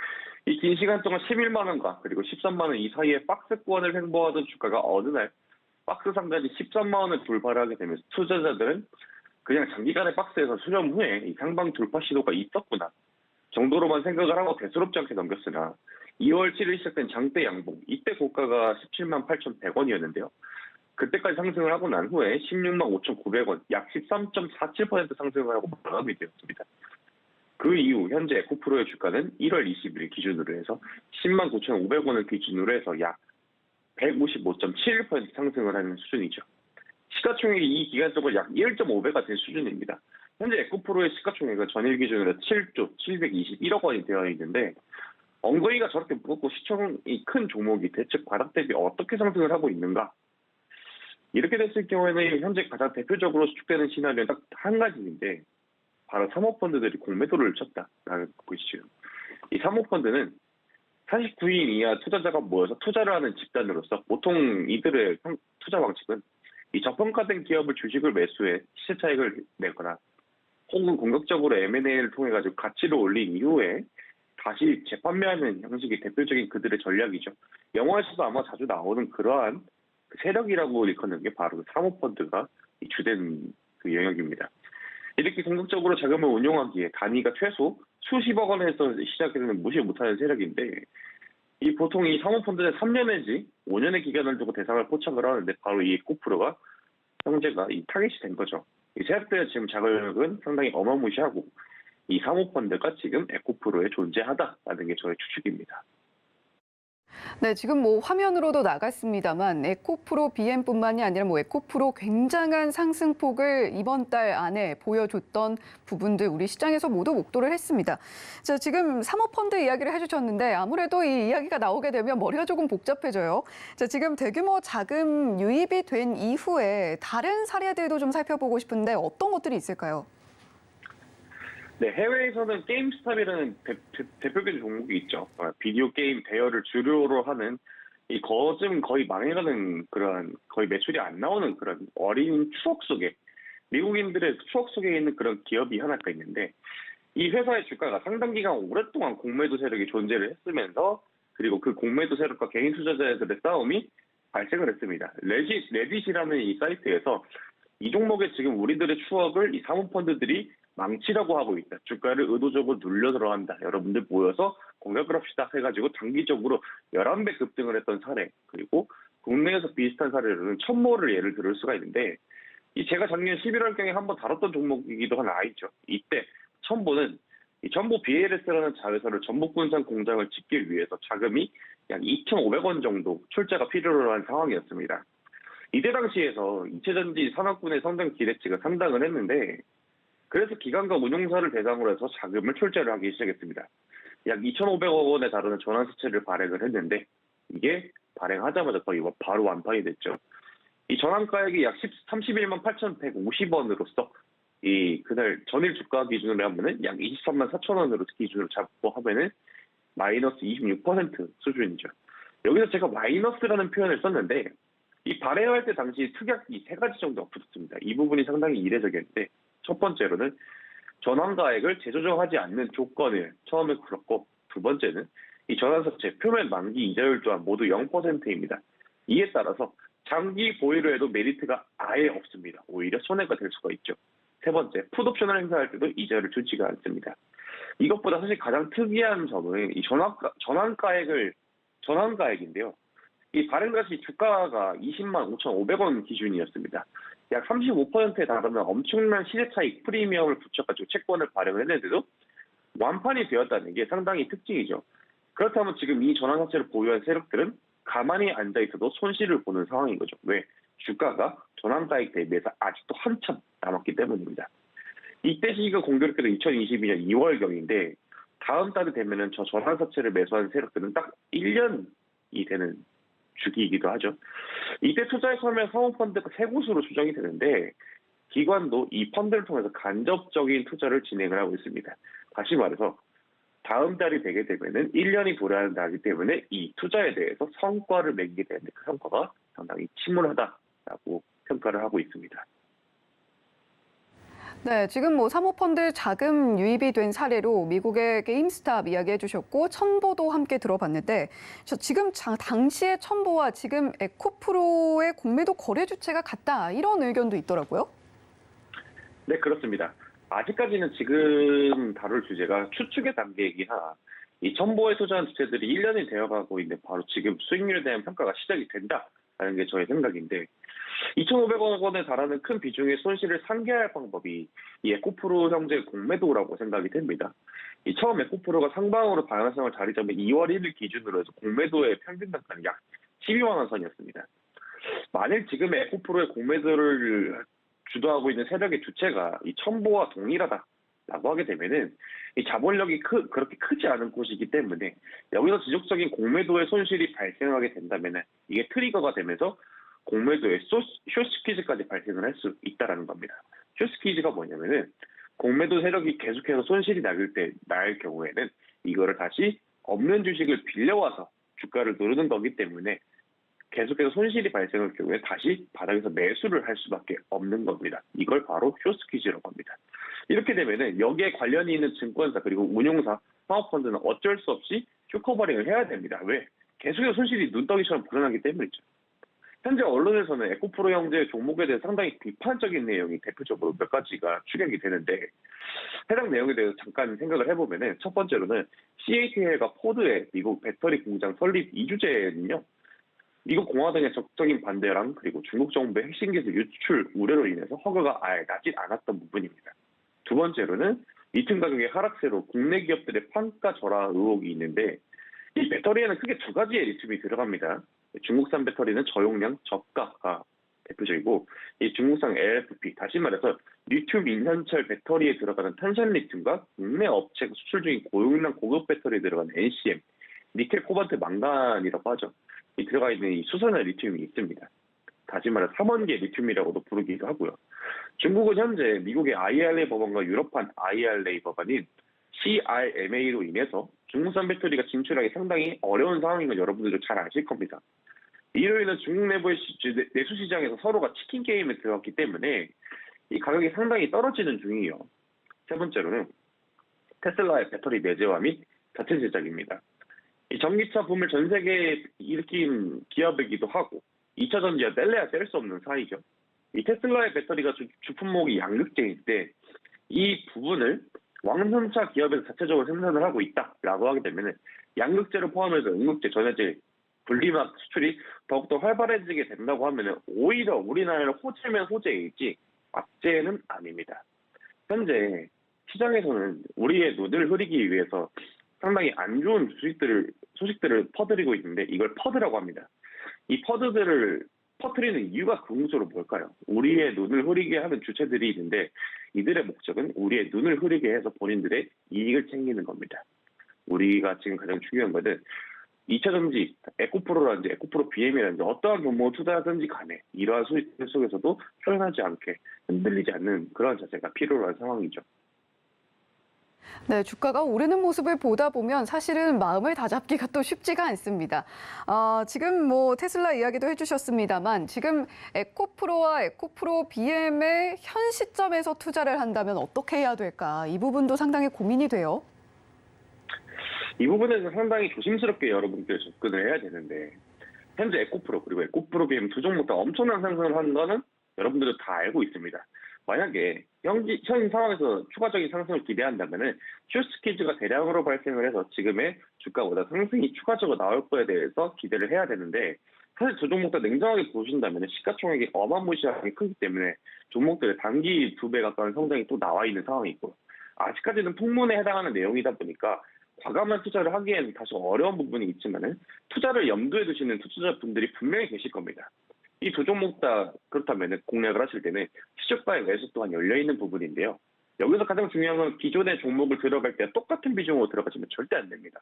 이 긴 시간 동안 11만 원과 그리고 13만 원 이 사이에 박스권을 횡보하던 주가가 어느 날 박스 상단이 13만 원을 돌파하게 되면서 투자자들은 그냥 장기간의 박스에서 수렴 후에 이 상방 돌파 시도가 있었구나 정도로만 생각을 하고 대수롭지 않게 넘겼으나 2월 7일 시작된 장대 양봉, 이때 고가가 17만 8,100원이었는데요. 그때까지 상승을 하고 난 후에 16만 5,900원, 약 13.47% 상승을 하고 마감이 되었습니다. 그 이후 현재 에코프로의 주가는 1월 20일 기준으로 해서 10만 9,500원을 기준으로 해서 약 155.71% 상승을 하는 수준이죠. 시가총액이 이 기간 동안 약 1.5배가 된 수준입니다. 현재 에코프로의 시가총액은 전일 기준으로 7조 721억 원이 되어 있는데 엉덩이가 저렇게 무겁고 시총이 큰 종목이 대체 바닥 대비 어떻게 상승을 하고 있는가? 이렇게 됐을 경우에는 현재 가장 대표적으로 수축되는 시나리오는 딱 한 가지인데 바로 사모펀드들이 공매도를 쳤다라는 것이죠. 이 사모펀드는 49인 이하 투자자가 모여서 투자를 하는 집단으로서 보통 이들의 투자 방식은 이 저평가된 기업을 주식을 매수해 시세 차익을 내거나 혹은 공격적으로 M&A를 통해 가지고 가치를 올린 이후에 다시 재판매하는 형식이 대표적인 그들의 전략이죠. 영화에서도 아마 자주 나오는 그러한 세력이라고 일컫는 게 바로 사모펀드가 주된 그 영역입니다. 이렇게 공격적으로 자금을 운용하기에 단위가 최소 수십억 원에서 시작되는 무시 못하는 세력인데 이 보통 이 사모펀드는 3년 내지 5년의 기간을 두고 대상을 포착을 하는데 바로 이 에코프로가 형제가 이 타겟이 된 거죠. 이 세력들의 지금 자금은 상당히 어마무시하고 이 사모펀드가 지금 에코프로에 존재하다라는 게 저의 추측입니다. 네, 지금 화면으로도 나갔습니다만 에코프로 BM뿐만이 아니라 에코프로 굉장한 상승폭을 이번 달 안에 보여줬던 부분들 우리 시장에서 모두 목도를 했습니다. 자, 지금 사모펀드 이야기를 해주셨는데 아무래도 이 이야기가 나오게 되면 머리가 조금 복잡해져요. 자, 지금 대규모 자금 유입이 된 이후에 다른 사례들도 좀 살펴보고 싶은데 어떤 것들이 있을까요? 네, 해외에서는 게임스탑이라는 대표적인 종목이 있죠. 비디오 게임 대여를 주류로 하는 거즘 거의 망해가는 그런 거의 매출이 안 나오는 그런 어린 추억 속에 미국인들의 추억 속에 있는 그런 기업이 하나가 있는데 이 회사의 주가가 상당 기간 오랫동안 공매도 세력이 존재를 했으면서 그리고 그 공매도 세력과 개인 투자자들의 싸움이 발생을 했습니다. 레딧이라는 이 사이트에서 이 종목의 지금 우리들의 추억을 이 사모펀드들이 망치라고 하고 있다. 주가를 의도적으로 눌려 들어간다. 여러분들 모여서 공략을 합시다 해가지고 단기적으로 11배 급등을 했던 사례 그리고 국내에서 비슷한 사례로는 첨보를 예를 들을 수가 있는데 제가 작년 11월경에 한번 다뤘던 종목이기도 한 아이죠. 이때 첨보는 이 첨보 BLS라는 자회사를 전북군산 공장을 짓기 위해서 자금이 약 2,500원 정도 출자가 필요로 한 상황이었습니다. 이때 당시에서 이체전지 산업군의 성장 기대치가 상당을 했는데 그래서 기관과 운용사를 대상으로 해서 자금을 출자를 하기 시작했습니다. 약 2,500억 원에 달하는 전환사채를 발행을 했는데 이게 발행하자마자 거의 바로 완판이 됐죠. 이 전환가액이 약 31만 8,150원으로서 이 그날 전일 주가 기준으로 하면은 약 23만 4천 원으로 기준으로 잡고 하면은 마이너스 26% 수준이죠. 여기서 제가 마이너스라는 표현을 썼는데 이 발행할 때 당시 특약이 3가지 정도가 붙었습니다. 이 부분이 상당히 이례적이었는데 첫 번째로는 전환가액을 재조정하지 않는 조건을 처음에 풀었고 두 번째는 이 전환사채 표면 만기 이자율 또한 모두 0%입니다. 이에 따라서 장기 보유를 해도 메리트가 아예 없습니다. 오히려 손해가 될 수가 있죠. 세 번째, 풋옵션을 행사할 때도 이자를 주지가 않습니다. 이것보다 사실 가장 특이한 점은 이 전환가액인데요. 이 발행 당시 주가가 20만 5,500원 기준이었습니다. 약 35%에 달하는 엄청난 시세 차익 프리미엄을 붙여가지고 채권을 발행을 했는데도 완판이 되었다는 게 상당히 특징이죠. 그렇다면 지금 이 전환사채를 보유한 세력들은 가만히 앉아 있어도 손실을 보는 상황인 거죠. 왜? 주가가 전환가액 대비해서 아직도 한참 남았기 때문입니다. 이때 시기가 공교롭게도 2022년 2월경인데 다음 달이 되면은 저 전환사채를 매수한 세력들은 딱 1년이 되는 주기이기도 하죠. 이때 투자에 서면 사모펀드가 3곳으로 추정이 되는데 기관도 이 펀드를 통해서 간접적인 투자를 진행을 하고 있습니다. 다시 말해서 다음 달이 되게 되면은 1년이 도래한다기 때문에 이 투자에 대해서 성과를 매기게 되는데 그 성과가 상당히 침울하다라고 평가를 하고 있습니다. 네, 지금 사모펀드 자금 유입이 된 사례로 미국의 게임스탑 이야기해 주셨고 첨보도 함께 들어봤는데 지금 당시의 첨보와 지금 에코프로의 공매도 거래 주체가 같다 이런 의견도 있더라고요. 네, 그렇습니다. 아직까지는 지금 다룰 주제가 추측의 단계이긴 하나 이 첨보에 투자한 주체들이 1년이 되어가고 있는데 바로 지금 수익률에 대한 평가가 시작이 된다라는 게 저의 생각인데 2,500억 원에 달하는 큰 비중의 손실을 상기할 방법이 이 에코프로 형제 공매도라고 생각이 됩니다. 이 처음 에코프로가 상방으로 방향성을 자리 잡은 2월 1일 기준으로 해서 공매도의 평균 단가는 약 12만 원 선이었습니다. 만일 지금 에코프로의 공매도를 주도하고 있는 세력의 주체가 이 첨보와 동일하다라고 하게 되면은 이 자본력이 그렇게 크지 않은 곳이기 때문에 여기서 지속적인 공매도의 손실이 발생하게 된다면은 이게 트리거가 되면서 공매도의 숏스퀴즈까지 발생을 할 수 있다는 겁니다. 숏스퀴즈가 뭐냐면은 공매도 세력이 계속해서 손실이 날 경우에는 이거를 다시 없는 주식을 빌려와서 주가를 누르는 거기 때문에 계속해서 손실이 발생할 경우에 다시 바닥에서 매수를 할 수밖에 없는 겁니다. 이걸 바로 숏스퀴즈라고 합니다. 이렇게 되면은 여기에 관련이 있는 증권사 그리고 운용사, 사모펀드는 어쩔 수 없이 숏커버링을 해야 됩니다. 왜? 계속해서 손실이 눈덩이처럼 불어나기 때문이죠. 현재 언론에서는 에코프로 형제 종목에 대해 상당히 비판적인 내용이 대표적으로 몇 가지가 추격이 되는데 해당 내용에 대해서 잠깐 생각을 해보면은 첫 번째로는 CATL과 포드의 미국 배터리 공장 설립 이주제는요. 미국 공화당의 적극적인 반대랑 그리고 중국 정부의 핵심 기술 유출 우려로 인해서 허가가 아예 나지 않았던 부분입니다. 두 번째로는 리튬 가격의 하락세로 국내 기업들의 판가 절하 의혹이 있는데 이 배터리에는 크게 두 가지의 리튬이 들어갑니다. 중국산 배터리는 저용량, 저가가 대표적이고 이 중국산 LFP, 다시 말해서 리튬 인산철 배터리에 들어가는 탄산 리튬과 국내 업체가 수출 중인 고용량 고급 배터리에 들어가는 NCM, 니켈, 코발트, 망간이라고 하죠. 이 들어가 있는 이 수산화 리튬이 있습니다. 다시 말해 3원계 리튬이라고도 부르기도 하고요. 중국은 현재 미국의 IRA 법안과 유럽판 IRA 법안인 CRMA로 인해서 중국산 배터리가 진출하기 상당히 어려운 상황인 건 여러분들도 잘 아실 겁니다. 이로 인해 중국 내부의 내수 시장에서 서로가 치킨 게임에 들어갔기 때문에 이 가격이 상당히 떨어지는 중이에요. 세 번째로는 테슬라의 배터리 내재화 및 자체 제작입니다. 이 전기차 붐을 전 세계에 일으킨 기업이기도 하고 2차 전지와 뗄래야 뗄 수 없는 사이죠. 이 테슬라의 배터리가 주품목이 양극재일 때 이 부분을 왕성차 기업에서 자체적으로 생산을 하고 있다라고 하게 되면 양극재를 포함해서 음극재, 전해재, 분리막 수출이 더욱더 활발해지게 된다고 하면 오히려 우리나라는 호재면 호재이지 악재는 아닙니다. 현재 시장에서는 우리의 눈을 흐리기 위해서 상당히 안 좋은 소식들을 퍼뜨리고 있는데 이걸 퍼드라고 합니다. 이 퍼드들을 퍼뜨리는 이유가 궁극적으로 뭘까요? 우리의 눈을 흐리게 하는 주체들이 있는데 이들의 목적은 우리의 눈을 흐리게 해서 본인들의 이익을 챙기는 겁니다. 우리가 지금 가장 중요한 것은 2차 전지, 에코프로라든지 에코프로 BM이라든지 어떠한 경로 투자하든지 간에 이러한 소식들 속에서도 표현하지 않게 흔들리지 않는 그런 자세가 필요한 상황이죠. 네, 주가가 오르는 모습을 보다 보면 사실은 마음을 다잡기가 또 쉽지가 않습니다. 지금 테슬라 이야기도 해주셨습니다만 지금 에코프로와 에코프로 BM의 현 시점에서 투자를 한다면 어떻게 해야 될까? 이 부분도 상당히 고민이 돼요. 이 부분에서 상당히 조심스럽게 여러분들 접근을 해야 되는데 현재 에코프로 그리고 에코프로 BM 두 종목 다 엄청난 상승을 하는 거는 여러분들도 다 알고 있습니다. 만약에 현 상황에서 추가적인 상승을 기대한다면 휴스키즈가 대량으로 발생을 해서 지금의 주가보다 상승이 추가적으로 나올 거에 대해서 기대를 해야 되는데 사실 두 종목 다 냉정하게 보신다면 시가총액이 어마무시하게 크기 때문에 종목들의 단기 2배 가까운 성장이 또 나와 있는 상황이고 아직까지는 풍문에 해당하는 내용이다 보니까 과감한 투자를 하기에는 다소 어려운 부분이 있지만 투자를 염두에 두시는 투자자분들이 분명히 계실 겁니다. 이 두 종목 다 그렇다면 공략을 하실 때는 시초가의 매수 또한 열려있는 부분인데요. 여기서 가장 중요한 건 기존의 종목을 들어갈 때 똑같은 비중으로 들어가시면 절대 안 됩니다.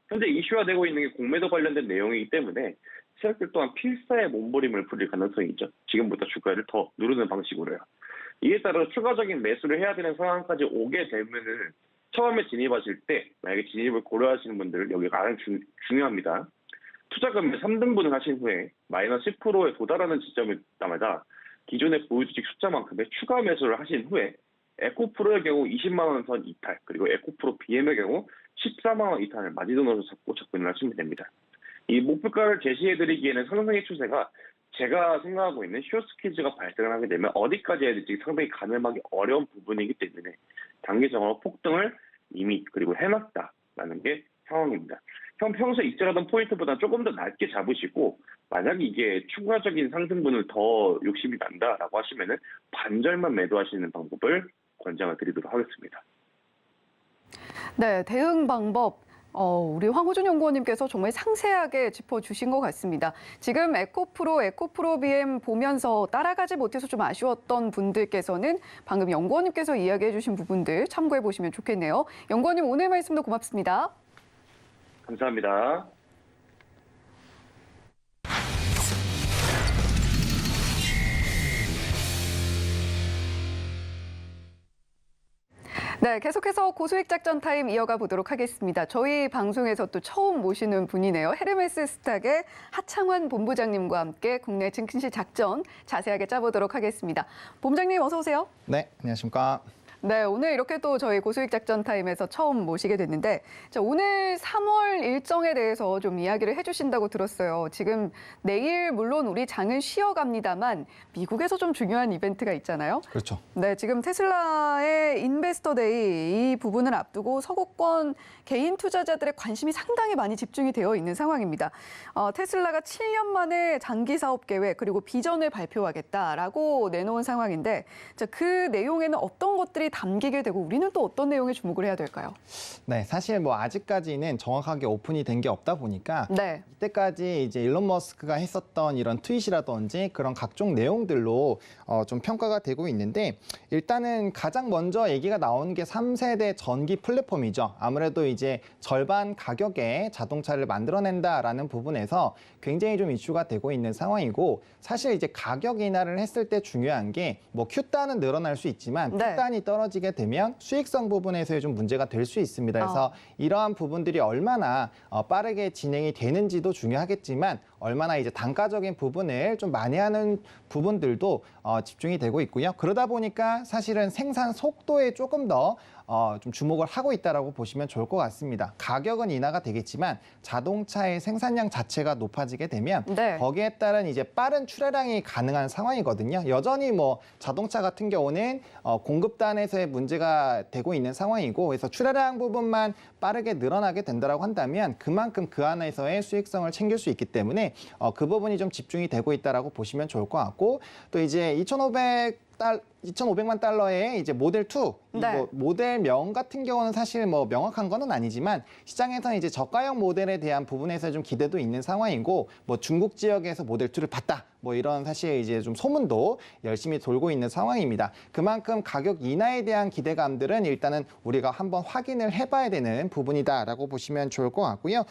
현재 이슈화되고 있는 게 공매도 관련된 내용이기 때문에 세력들 또한 필사의 몸부림을 부릴 가능성이 있죠. 지금부터 주가를 더 누르는 방식으로요. 이에 따라 추가적인 매수를 해야 되는 상황까지 오게 되면은 처음에 진입하실 때 만약에 진입을 고려하시는 분들은 여기가 가장 중요합니다. 투자금을 3등분을 하신 후에 마이너스 10%에 도달하는 지점을 따마다 기존의 보유주식 숫자만큼의 추가 매수를 하신 후에 에코프로의 경우 20만 원 선 이탈 그리고 에코프로 BM의 경우 14만 원 이탈을 마지노선으로 잡고 접근을 하시면 됩니다. 이 목표가를 제시해드리기에는 상승의 추세가 제가 생각하고 있는 쇼스퀴즈가 발생을 하게 되면 어디까지 해야 될지 상당히 가늠하기 어려운 부분이기 때문에 단기적으로 폭등을 이미 그리고 해놨다라는 게 상황입니다. 평소에 익절하던 포인트보다 조금 더 낮게 잡으시고 만약 이게 추가적인 상승분을 더 욕심이 난다라고 하시면은 반절만 매도하시는 방법을 권장을 드리도록 하겠습니다. 네, 대응 방법. 우리 황호준 연구원님께서 정말 상세하게 짚어주신 것 같습니다. 지금 에코프로, 에코프로 BM 보면서 따라가지 못해서 좀 아쉬웠던 분들께서는 방금 연구원님께서 이야기해 주신 부분들 참고해 보시면 좋겠네요. 연구원님 오늘 말씀도 고맙습니다. 감사합니다. 네, 계속해서 고수익 작전 타임 이어가 보도록 하겠습니다. 저희 방송에서 또 처음 모시는 분이네요. 헤르메스 스탁의 하창원 본부장님과 함께 국내 증시 작전 자세하게 짜보도록 하겠습니다. 본부장님 어서 오세요. 네, 안녕하십니까. 네, 오늘 이렇게 또 저희 고수익 작전 타임에서 처음 모시게 됐는데 자, 오늘 3월 일정에 대해서 좀 이야기를 해주신다고 들었어요. 지금 내일 물론 우리 장은 쉬어갑니다만 미국에서 좀 중요한 이벤트가 있잖아요. 그렇죠. 네, 지금 테슬라의 인베스터 데이 이 부분을 앞두고 서구권 개인 투자자들의 관심이 상당히 많이 집중이 되어 있는 상황입니다. 테슬라가 7년 만에 장기 사업 계획 그리고 비전을 발표하겠다라고 내놓은 상황인데 자, 그 내용에는 어떤 것들이 담기게 되고 우리는 또 어떤 내용에 주목을 해야 될까요? 네, 사실 뭐 아직까지는 정확하게 오픈이 된 게 없다 보니까 네. 이때까지 이제 일론 머스크가 했었던 이런 트윗이라든지 그런 각종 내용들로 좀 평가가 되고 있는데 일단은 가장 먼저 얘기가 나오는 게 3세대 전기 플랫폼이죠. 아무래도 이제 절반 가격에 자동차를 만들어낸다라는 부분에서 굉장히 좀 이슈가 되고 있는 상황이고 사실 이제 가격 인하를 했을 때 중요한 게 뭐 Q단은 늘어날 수 있지만 네. P단이 떨어지게 되면 수익성 부분에서의 좀 문제가 될 수 있습니다. 그래서 이러한 부분들이 얼마나 빠르게 진행이 되는지도 중요하겠지만 얼마나 이제 단가적인 부분을 좀 많이 하는 부분들도 집중이 되고 있고요. 그러다 보니까 사실은 생산 속도에 조금 더 좀 주목을 하고 있다라고 보시면 좋을 것 같습니다. 가격은 인하가 되겠지만 자동차의 생산량 자체가 높아지게 되면 네. 거기에 따른 이제 빠른 출하량이 가능한 상황이거든요. 여전히 뭐 자동차 같은 경우는 공급단에서의 문제가 되고 있는 상황이고 그래서 출하량 부분만 빠르게 늘어나게 된다라고 한다면 그만큼 그 안에서의 수익성을 챙길 수 있기 때문에 그 부분이 좀 집중이 되고 있다라고 보시면 좋을 것 같고 또 이제 2,500만 달러의 이제 모델 2, 네. 뭐 모델명 같은 경우는 사실 뭐 명확한 거는 아니지만 시장에서는 이제 저가형 모델에 대한 부분에서 좀 기대도 있는 상황이고 뭐 중국 지역에서 모델 2를 봤다. 뭐 이런 사실 이제 좀 소문도 열심히 돌고 있는 상황입니다. 그만큼 가격 인하에 대한 기대감들은 일단은 우리가 한번 확인을 해봐야 되는 부분이다라고 보시면 좋을 것 같고요.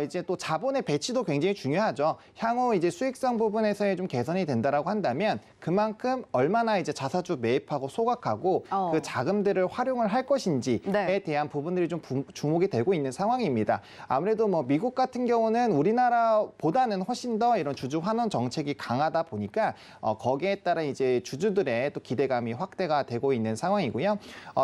이제 또 자본의 배치도 굉장히 중요하죠. 향후 이제 수익성 부분에서의 좀 개선이 된다라고 한다면 그만큼 얼마나 이제 자사주 매입하고 소각하고 그 자금들을 활용을 할 것인지에 네. 대한 부분들이 좀 주목이 되고 있는 상황입니다. 아무래도 뭐 미국 같은 경우는 우리나라보다는 훨씬 더 이런 주주 환원 정책이 강하다 보니까 거기에 따라 이제 주주들의 또 기대감이 확대가 되고 있는 상황이고요.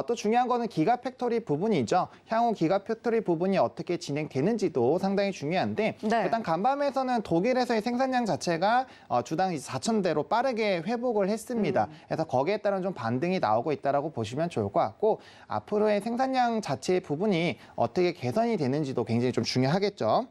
또 중요한 거는 기가팩토리 부분이죠. 향후 기가팩토리 부분이 어떻게 진행되는지도 상당히 중요한데 네. 일단 간밤에서는 독일에서의 생산량 자체가 주당 4,000대로 빠르게 회복을 했습니다. 그래서 거기에 따른 좀 반등이 나오고 있다라고 보시면 좋을 것 같고 앞으로의 생산량 자체의 부분이 어떻게 개선이 되는지도 굉장히 좀 중요하겠죠.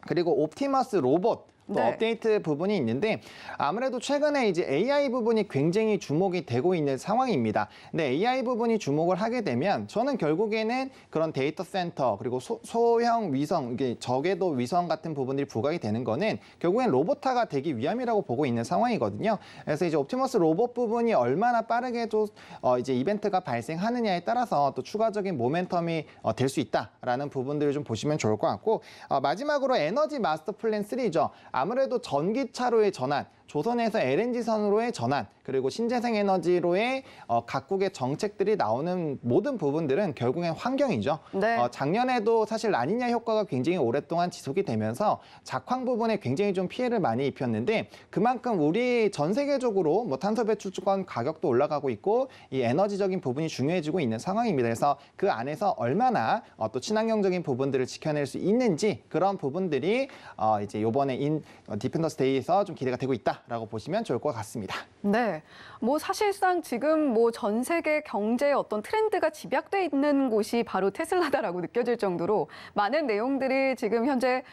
그리고 옵티머스 로봇 또 네. 업데이트 부분이 있는데 아무래도 최근에 이제 AI 부분이 굉장히 주목이 되고 있는 상황입니다. 근데 AI 부분이 주목을 하게 되면 저는 결국에는 그런 데이터 센터 그리고 소형 위성, 이게 저궤도 위성 같은 부분들이 부각이 되는 거는 결국엔 로봇화가 되기 위함이라고 보고 있는 상황이거든요. 그래서 이제 옵티머스 로봇 부분이 얼마나 빠르게 또 이제 이벤트가 발생하느냐에 따라서 또 추가적인 모멘텀이 될 수 있다라는 부분들을 좀 보시면 좋을 것 같고 마지막으로 에너지 마스터 플랜 3죠. 아무래도 전기차로의 전환, 조선에서 LNG선으로의 전환, 그리고 신재생 에너지로의 각국의 정책들이 나오는 모든 부분들은 결국엔 환경이죠. 네. 작년에도 사실 라니냐 효과가 굉장히 오랫동안 지속이 되면서 작황 부분에 굉장히 좀 피해를 많이 입혔는데 그만큼 우리 전 세계적으로 뭐 탄소 배출권 가격도 올라가고 있고 이 에너지적인 부분이 중요해지고 있는 상황입니다. 그래서 그 안에서 얼마나 또 친환경적인 부분들을 지켜낼 수 있는지 그런 부분들이 이제 이번에 디펜더스 데이에서 좀 기대가 되고 있다라고 보시면 좋을 것 같습니다. 네, 뭐 사실상 지금 뭐 전 세계 경제의 어떤 트렌드가 집약돼 있는 곳이 바로 테슬라다라고 느껴질 정도로 많은 내용들이 지금 현재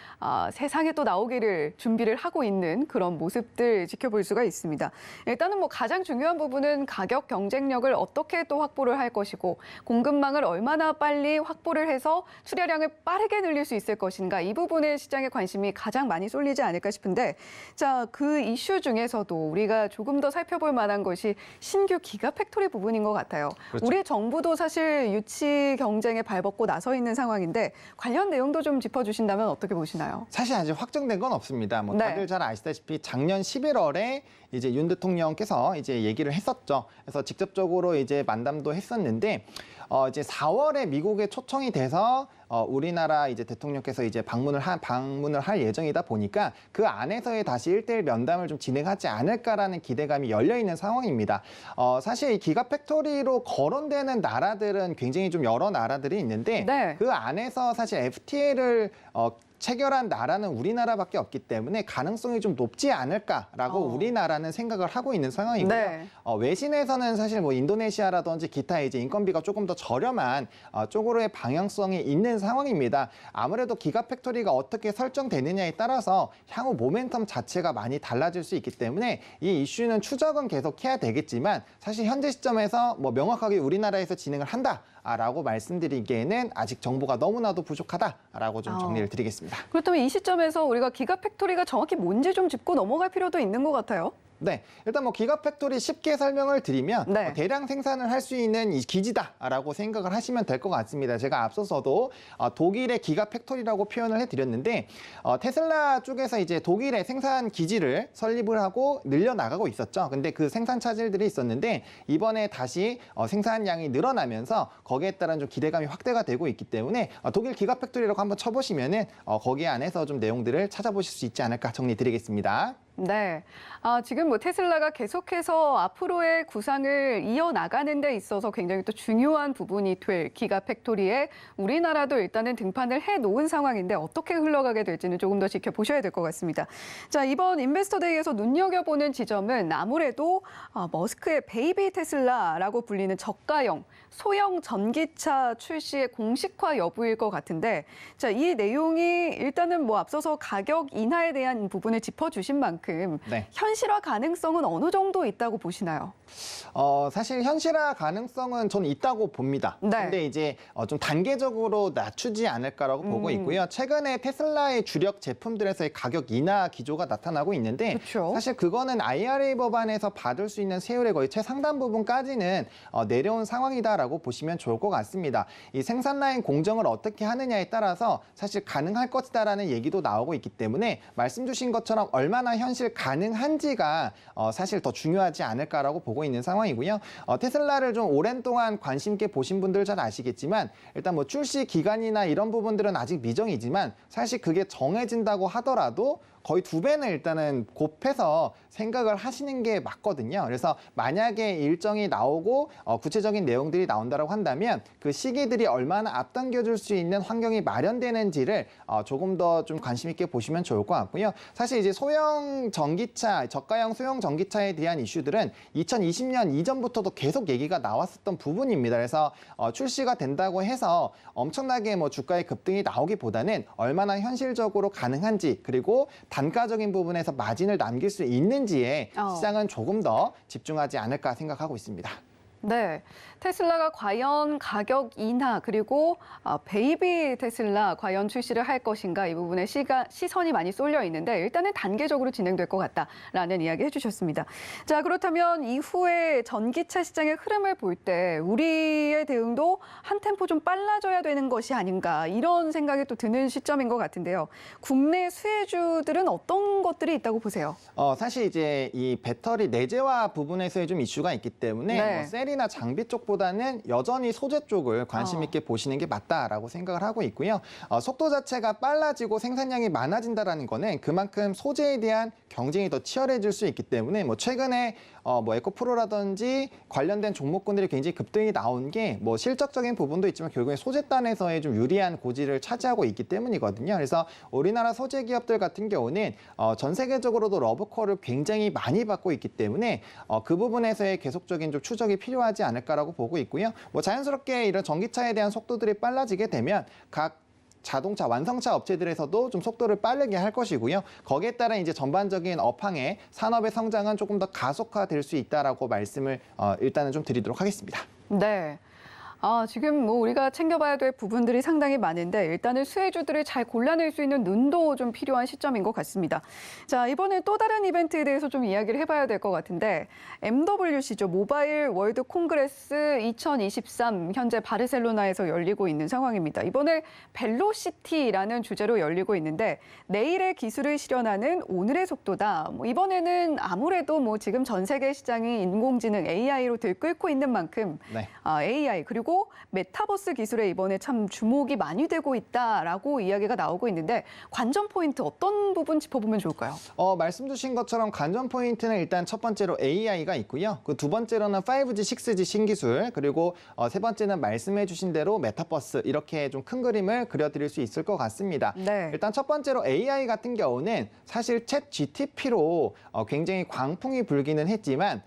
세상에 또 나오기를 준비를 하고 있는 그런 모습들 지켜볼 수가 있습니다. 일단은 뭐 가장 중요한 부분은 가격 경쟁력을 어떻게 또 확보를 할 것이고 공급망을 얼마나 빨리 확보를 해서 출하량을 빠르게 늘릴 수 있을 것인가 이 부분에 시장의 관심이 가장 많이 쏠리지 않을까 싶은데 자, 그 이슈 중에서도 우리가 조금 더 살펴볼 만한 것이 신규 기가팩토리 부분인 것 같아요. 그렇죠. 우리 정부도 사실 유치 경쟁에 발벗고 나서 있는 상황인데 관련 내용도 좀 짚어주신다면 어떻게 보시나요? 사실 아직 확정된 건 없습니다. 뭐 네. 다들 잘 아시다시피 작년 11월에 이제 윤 대통령께서 이제 얘기를 했었죠. 그래서 직접적으로 이제 만담도 했었는데 이제 4월에 미국에 초청이 돼서 우리나라 이제 대통령께서 이제 방문을 할 예정이다 보니까 그 안에서의 다시 1대1 면담을 좀 진행하지 않을까라는 기대감이 열려 있는 상황입니다. 사실 이 기가팩토리로 거론되는 나라들은 굉장히 좀 여러 나라들이 있는데 네. 그 안에서 사실 FTA를 체결한 나라는 우리나라밖에 없기 때문에 가능성이 좀 높지 않을까라고 우리나라는 생각을 하고 있는 상황이고요. 네. 외신에서는 사실 뭐 인도네시아라든지 기타 이제 인건비가 조금 더 저렴한 쪽으로의 방향성이 있는 상황입니다. 아무래도 기가팩토리가 어떻게 설정되느냐에 따라서 향후 모멘텀 자체가 많이 달라질 수 있기 때문에 이 이슈는 추적은 계속해야 되겠지만 사실 현재 시점에서 뭐 명확하게 우리나라에서 진행을 한다라고 말씀드리기에는 아직 정보가 너무나도 부족하다라고 좀 정리를 드리겠습니다. 그렇다면 이 시점에서 우리가 기가팩토리가 정확히 뭔지 좀 짚고 넘어갈 필요도 있는 것 같아요. 네, 일단 뭐 기가팩토리 쉽게 설명을 드리면 네. 대량 생산을 할 수 있는 이 기지다라고 생각을 하시면 될 것 같습니다. 제가 앞서서도 독일의 기가팩토리라고 표현을 해드렸는데 테슬라 쪽에서 이제 독일의 생산 기지를 설립을 하고 늘려나가고 있었죠. 근데 그 생산 차질들이 있었는데 이번에 다시 생산량이 늘어나면서 거기에 따른 좀 기대감이 확대가 되고 있기 때문에 독일 기가팩토리라고 한번 쳐보시면은 거기 안에서 좀 내용들을 찾아보실 수 있지 않을까 정리드리겠습니다. 네. 지금 뭐 테슬라가 계속해서 앞으로의 구상을 이어나가는 데 있어서 굉장히 또 중요한 부분이 될 기가팩토리에 우리나라도 일단은 등판을 해놓은 상황인데 어떻게 흘러가게 될지는 조금 더 지켜보셔야 될 것 같습니다. 자, 이번 인베스터데이에서 눈여겨보는 지점은 아무래도 머스크의 베이비 테슬라라고 불리는 저가형 소형 전기차 출시의 공식화 여부일 것 같은데 자, 이 내용이 일단은 뭐 앞서서 가격 인하에 대한 부분을 짚어주신 만큼 네. 현실화 가능성은 어느 정도 있다고 보시나요? 사실 현실화 가능성은 저는 있다고 봅니다. 네. 근데 이제 좀 단계적으로 낮추지 않을까라고 보고 있고요. 최근에 테슬라의 주력 제품들에서의 가격 인하 기조가 나타나고 있는데 그쵸. 사실 그거는 IRA 법안에서 받을 수 있는 세율의 거의 최상단 부분까지는 내려온 상황이다라고 보시면 좋을 것 같습니다. 이 생산 라인 공정을 어떻게 하느냐에 따라서 사실 가능할 것이다라는 얘기도 나오고 있기 때문에 말씀 주신 것처럼 얼마나 현실 가능한지가 사실 더 중요하지 않을까라고 보고 있는 상황이고요. 테슬라를 좀 오랜 동안 관심 있게 보신 분들 잘 아시겠지만 일단 뭐 출시 기간이나 이런 부분들은 아직 미정이지만 사실 그게 정해진다고 하더라도 거의 2배는 일단은 곱해서 생각을 하시는 게 맞거든요. 그래서 만약에 일정이 나오고 구체적인 내용들이 나온다고 한다면 그 시기들이 얼마나 앞당겨줄 수 있는 환경이 마련되는지를 조금 더 좀 관심 있게 보시면 좋을 것 같고요. 사실 이제 소형 전기차, 저가형 소형 전기차에 대한 이슈들은 2020년 이전부터도 계속 얘기가 나왔었던 부분입니다. 그래서 출시가 된다고 해서 엄청나게 뭐 주가의 급등이 나오기보다는 얼마나 현실적으로 가능한지 그리고 단가적인 부분에서 마진을 남길 수 있는지에 시장은 조금 더 집중하지 않을까 생각하고 있습니다. 네, 테슬라가 과연 가격 인하 그리고 베이비 테슬라 과연 출시를 할 것인가 이 부분에 시선이 많이 쏠려 있는데 일단은 단계적으로 진행될 것 같다라는 이야기 해주셨습니다. 자, 그렇다면 이후에 전기차 시장의 흐름을 볼 때 우리의 대응도 한 템포 좀 빨라져야 되는 것이 아닌가 이런 생각이 또 드는 시점인 것 같은데요. 국내 수혜주들은 어떤 것들이 있다고 보세요? 사실 이제 이 배터리 내재화 부분에서의 좀 이슈가 있기 때문에 네. 뭐 셀이나 장비 쪽보다는 여전히 소재 쪽을 관심 있게 보시는 게 맞다라고 생각을 하고 있고요. 속도 자체가 빨라지고 생산량이 많아진다라는 거는 그만큼 소재에 대한 경쟁이 더 치열해질 수 있기 때문에 뭐 최근에 뭐 에코프로라든지 관련된 종목군들이 굉장히 급등이 나온 게 뭐 실적적인 부분도 있지만 결국에 소재단에서의 좀 유리한 고지를 차지하고 있기 때문이거든요. 그래서 우리나라 소재 기업들 같은 경우는 전 세계적으로도 러브콜을 굉장히 많이 받고 있기 때문에 그 부분에서의 계속적인 좀 추적이 필요하지 않을까라고 보고 있고요. 뭐 자연스럽게 이런 전기차에 대한 속도들이 빨라지게 되면 각 자동차 완성차 업체들에서도 좀 속도를 빠르게 할 것이고요. 거기에 따른 이제 전반적인 업황의 산업의 성장은 조금 더 가속화될 수 있다라고 말씀을 일단은 좀 드리도록 하겠습니다. 네. 지금 뭐 우리가 챙겨봐야 될 부분들이 상당히 많은데 일단은 수혜주들을 잘 골라낼 수 있는 눈도 좀 필요한 시점인 것 같습니다. 자, 이번에 또 다른 이벤트에 대해서 좀 이야기를 해봐야 될 것 같은데 MWC죠. 모바일 월드 콩그레스 2023 현재 바르셀로나에서 열리고 있는 상황입니다. 이번에 벨로시티라는 주제로 열리고 있는데 내일의 기술을 실현하는 오늘의 속도다. 뭐 이번에는 아무래도 뭐 지금 전 세계 시장이 인공지능 AI로 들끓고 있는 만큼 네. AI 그리고 그리고 메타버스 기술에 이번에 참 주목이 많이 되고 있다라고 이야기가 나오고 있는데 관전 포인트 어떤 부분 짚어보면 좋을까요? 말씀 주신 것처럼 관전 포인트는 일단 첫 번째로 AI가 있고요. 그 두 번째로는 5G, 6G 신기술, 그리고 세 번째는 말씀해 주신 대로 메타버스, 이렇게 좀 큰 그림을 그려드릴 수 있을 것 같습니다. 네. 일단 첫 번째로 AI 같은 경우는 사실 챗 GTP로 굉장히 광풍이 불기는 했지만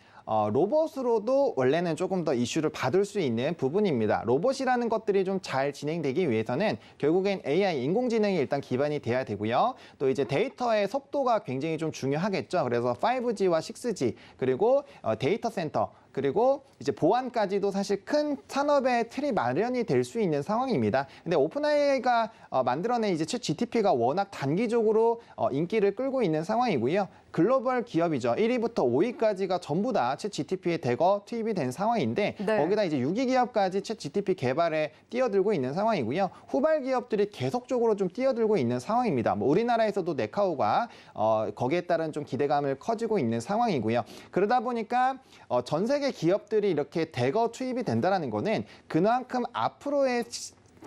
로봇으로도 원래는 조금 더 이슈를 받을 수 있는 부분입니다. 로봇이라는 것들이 좀 잘 진행되기 위해서는 결국엔 AI, 인공지능이 일단 기반이 돼야 되고요. 또 이제 데이터의 속도가 굉장히 좀 중요하겠죠. 그래서 5G와 6G, 그리고 데이터 센터, 그리고 이제 보안까지도 사실 큰 산업의 틀이 마련이 될 수 있는 상황입니다. 근데 오픈AI가 만들어낸 이제 챗 GTP가 워낙 단기적으로 인기를 끌고 있는 상황이고요. 글로벌 기업이죠. 1위부터 5위까지가 전부 다 챗 GTP에 대거 투입이 된 상황인데 네. 거기다 이제 6위 기업까지 챗 GTP 개발에 뛰어들고 있는 상황이고요. 후발 기업들이 계속적으로 좀 뛰어들고 있는 상황입니다. 뭐 우리나라에서도 네카오가 거기에 따른 좀 기대감을 커지고 있는 상황이고요. 그러다 보니까 전 세계 기업들이 이렇게 대거 투입이 된다는 거는 그만큼 앞으로의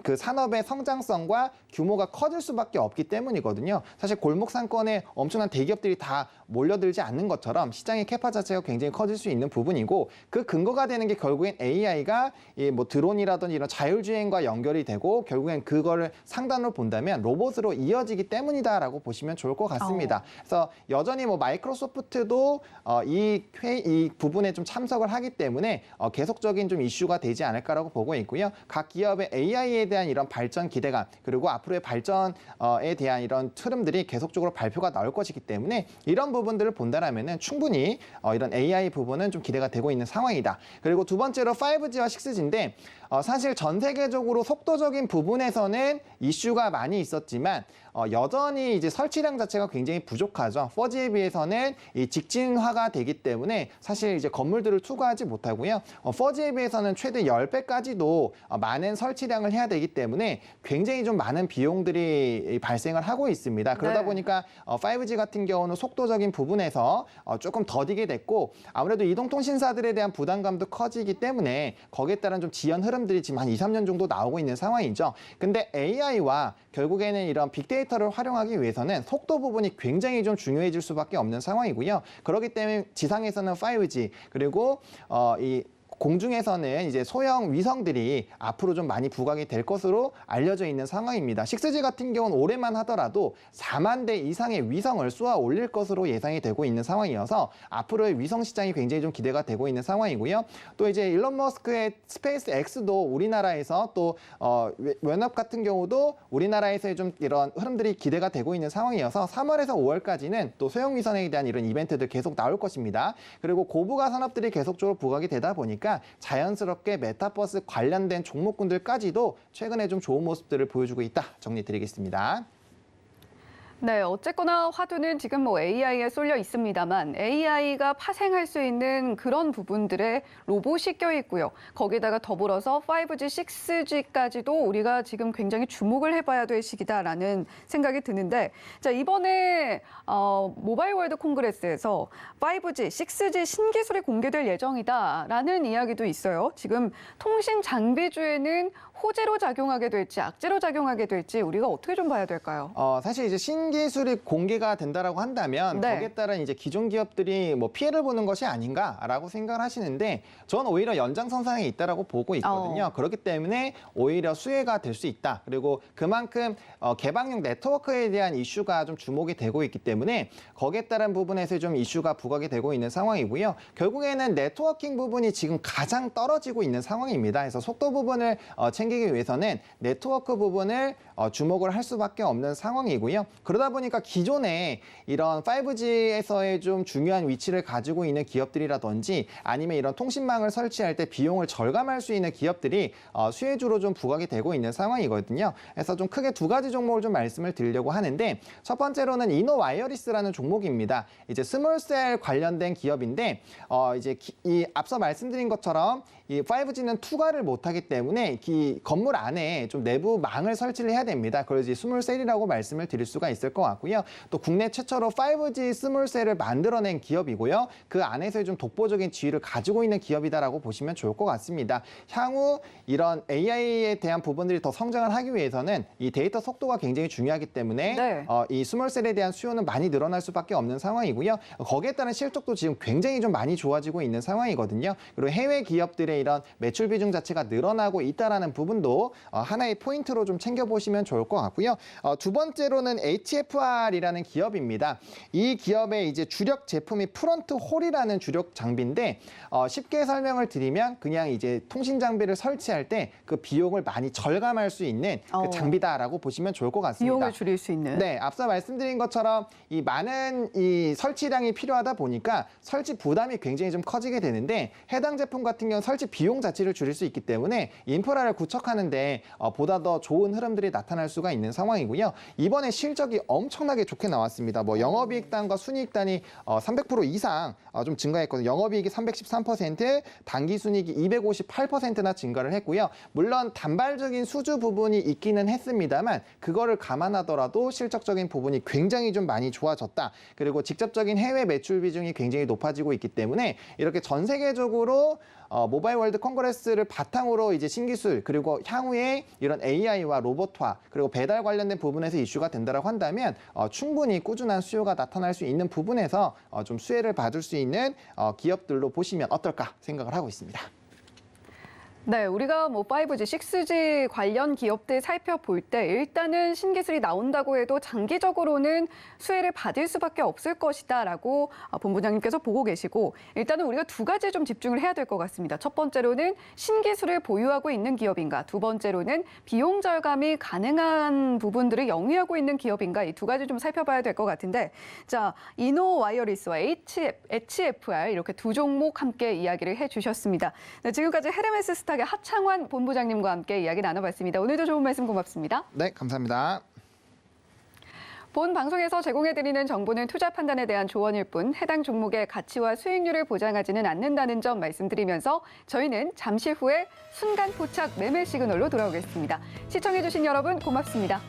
그 산업의 성장성과 규모가 커질 수밖에 없기 때문이거든요. 사실 골목 상권에 엄청난 대기업들이 다 몰려들지 않는 것처럼 시장의 캐파 자체가 굉장히 커질 수 있는 부분이고 그 근거가 되는 게 결국엔 AI가 뭐 드론이라든지 이런 자율주행과 연결이 되고 결국엔 그거를 상단으로 본다면 로봇으로 이어지기 때문이다라고 보시면 좋을 것 같습니다. 그래서 여전히 뭐 마이크로소프트도 이 부분에 좀 참석을 하기 때문에 계속적인 좀 이슈가 되지 않을까라고 보고 있고요. 각 기업의 AI에 대한 이런 발전 기대감 그리고 앞으로의 발전에 대한 이런 흐름들이 계속적으로 발표가 나올 것이기 때문에 이런 부분들을 본다라면은 충분히 이런 AI 부분은 좀 기대가 되고 있는 상황이다. 그리고 두 번째로 5G와 6G인데 사실 전 세계적으로 속도적인 부분에서는 이슈가 많이 있었지만 여전히 이제 설치량 자체가 굉장히 부족하죠. 4G에 비해서는 이 직진화가 되기 때문에 사실 이제 건물들을 투과하지 못하고요. 4G에 비해서는 최대 10배까지도 많은 설치량을 해야 되기 때문에 굉장히 좀 많은 비용들이 발생을 하고 있습니다. 그러다 네. 보니까 5G 같은 경우는 속도적인 부분에서 조금 더디게 됐고 아무래도 이동통신사들에 대한 부담감도 커지기 때문에 거기에 따른 좀 지연 흐름들이 지금 한 2, 3년 정도 나오고 있는 상황이죠. 근데 AI와 결국에는 이런 빅데이터를 활용하기 위해서는 속도 부분이 굉장히 좀 중요해질 수밖에 없는 상황이고요. 그렇기 때문에 지상에서는 5G 그리고 이 공중에서는 이제 소형 위성들이 앞으로 좀 많이 부각이 될 것으로 알려져 있는 상황입니다. 6G 같은 경우는 올해만 하더라도 4만 대 이상의 위성을 쏘아 올릴 것으로 예상이 되고 있는 상황이어서 앞으로의 위성 시장이 굉장히 좀 기대가 되고 있는 상황이고요. 또 이제 일론 머스크의 스페이스 X도 우리나라에서 또 웬업 같은 경우도 우리나라에서의 좀 이런 흐름들이 기대가 되고 있는 상황이어서 3월에서 5월까지는 또 소형 위성에 대한 이런 이벤트들 계속 나올 것입니다. 그리고 고부가 산업들이 계속적으로 부각이 되다 보니까 자연스럽게 메타버스 관련된 종목군들까지도 최근에 좀 좋은 모습들을 보여주고 있다 정리드리겠습니다. 네, 어쨌거나 화두는 지금 뭐 AI에 쏠려 있습니다만 AI가 파생할 수 있는 그런 부분들에 로봇이 껴 있고요. 거기다가 더불어서 5G, 6G까지도 우리가 지금 굉장히 주목을 해봐야 될 시기다라는 생각이 드는데 자 이번에 모바일 월드 콩그레스에서 5G, 6G 신기술이 공개될 예정이다라는 이야기도 있어요. 지금 통신 장비주에는 호재로 작용하게 될지 악재로 작용하게 될지 우리가 어떻게 좀 봐야 될까요? 사실 이제 신기술이 공개가 된다라고 한다면 네. 거기에 따른 이제 기존 기업들이 뭐 피해를 보는 것이 아닌가라고 생각을 하시는데 저는 오히려 연장선상에 있다라고 보고 있거든요. 그렇기 때문에 오히려 수혜가 될 수 있다. 그리고 그만큼 개방형 네트워크에 대한 이슈가 좀 주목이 되고 있기 때문에 거기에 따른 부분에서 좀 이슈가 부각이 되고 있는 상황이고요. 결국에는 네트워킹 부분이 지금 가장 떨어지고 있는 상황입니다. 그래서 속도 부분을 챙기기 위해서는 네트워크 부분을 주목을 할 수밖에 없는 상황이고요. 그러다 보니까 기존에 이런 5G에서의 좀 중요한 위치를 가지고 있는 기업들이라든지 아니면 이런 통신망을 설치할 때 비용을 절감할 수 있는 기업들이 수혜주로 좀 부각이 되고 있는 상황이거든요. 그래서 좀 크게 두 가지 종목을 좀 말씀을 드리려고 하는데 첫 번째로는 이노와이어리스라는 종목입니다. 이제 스몰셀 관련된 기업인데 이제 이 앞서 말씀드린 것처럼 이 5G는 투과를 못하기 때문에 이 건물 안에 좀 내부 망을 설치를 해야 됩니다. 그래서 스몰셀이라고 말씀을 드릴 수가 있을 있을 것 같고요. 또 국내 최초로 5G 스몰셀을 만들어낸 기업이고요. 그 안에서의 좀 독보적인 지위를 가지고 있는 기업이다라고 보시면 좋을 것 같습니다. 향후 이런 AI에 대한 부분들이 더 성장을 하기 위해서는 이 데이터 속도가 굉장히 중요하기 때문에 네. 이 스몰셀에 대한 수요는 많이 늘어날 수밖에 없는 상황이고요. 거기에 따른 실적도 지금 굉장히 좀 많이 좋아지고 있는 상황이거든요. 그리고 해외 기업들의 이런 매출 비중 자체가 늘어나고 있다라는 부분도 하나의 포인트로 좀 챙겨보시면 좋을 것 같고요. 두 번째로는 HFR이라는 기업입니다. 이 기업의 이제 주력 제품이 프론트 홀이라는 주력 장비인데 쉽게 설명을 드리면 그냥 이제 통신 장비를 설치할 때 그 비용을 많이 절감할 수 있는 그 장비다라고 보시면 좋을 것 같습니다. 비용을 줄일 수 있는. 네, 앞서 말씀드린 것처럼 이 많은 이 설치량이 필요하다 보니까 설치 부담이 굉장히 좀 커지게 되는데 해당 제품 같은 경우는 설치 비용 자체를 줄일 수 있기 때문에 인프라를 구축하는데 보다 더 좋은 흐름들이 나타날 수가 있는 상황이고요. 이번에 실적이 엄청나게 좋게 나왔습니다. 뭐 영업이익단과 순이익단이 300% 이상 좀 증가했거든요. 영업이익이 313%, 당기순이익이 258%나 증가를 했고요. 물론 단발적인 수주 부분이 있기는 했습니다만 그거를 감안하더라도 실적적인 부분이 굉장히 좀 많이 좋아졌다. 그리고 직접적인 해외 매출 비중이 굉장히 높아지고 있기 때문에 이렇게 전 세계적으로 모바일 월드 콩그레스를 바탕으로 이제 신기술 그리고 향후에 이런 AI와 로봇화 그리고 배달 관련된 부분에서 이슈가 된다라고 한다면 충분히 꾸준한 수요가 나타날 수 있는 부분에서 좀 수혜를 받을 수 있는 기업들로 보시면 어떨까 생각을 하고 있습니다. 네, 우리가 뭐 5G, 6G 관련 기업들 살펴볼 때 일단은 신기술이 나온다고 해도 장기적으로는 수혜를 받을 수밖에 없을 것이다라고 본부장님께서 보고 계시고 일단은 우리가 두 가지에 좀 집중을 해야 될 것 같습니다. 첫 번째로는 신기술을 보유하고 있는 기업인가, 두 번째로는 비용 절감이 가능한 부분들을 영위하고 있는 기업인가 이 두 가지 좀 살펴봐야 될 것 같은데 자, 이노와이어리스와 HFR 이렇게 두 종목 함께 이야기를 해주셨습니다. 네, 지금까지 헤르메스 스타 하창환 본부장님과 함께 이야기 나눠봤습니다. 오늘도 좋은 말씀 고맙습니다. 네, 감사합니다. 본 방송에서 제공해드리는 정보는 투자 판단에 대한 조언일 뿐 해당 종목의 가치와 수익률을 보장하지는 않는다는 점 말씀드리면서 저희는 잠시 후에 순간 포착 매매 시그널로 돌아오겠습니다. 시청해주신 여러분 고맙습니다.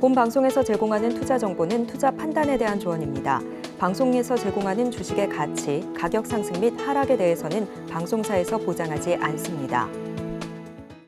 본 방송에서 제공하는 투자 정보는 투자 판단에 대한 조언입니다. 방송에서 제공하는 주식의 가치, 가격 상승 및 하락에 대해서는 방송사에서 보장하지 않습니다.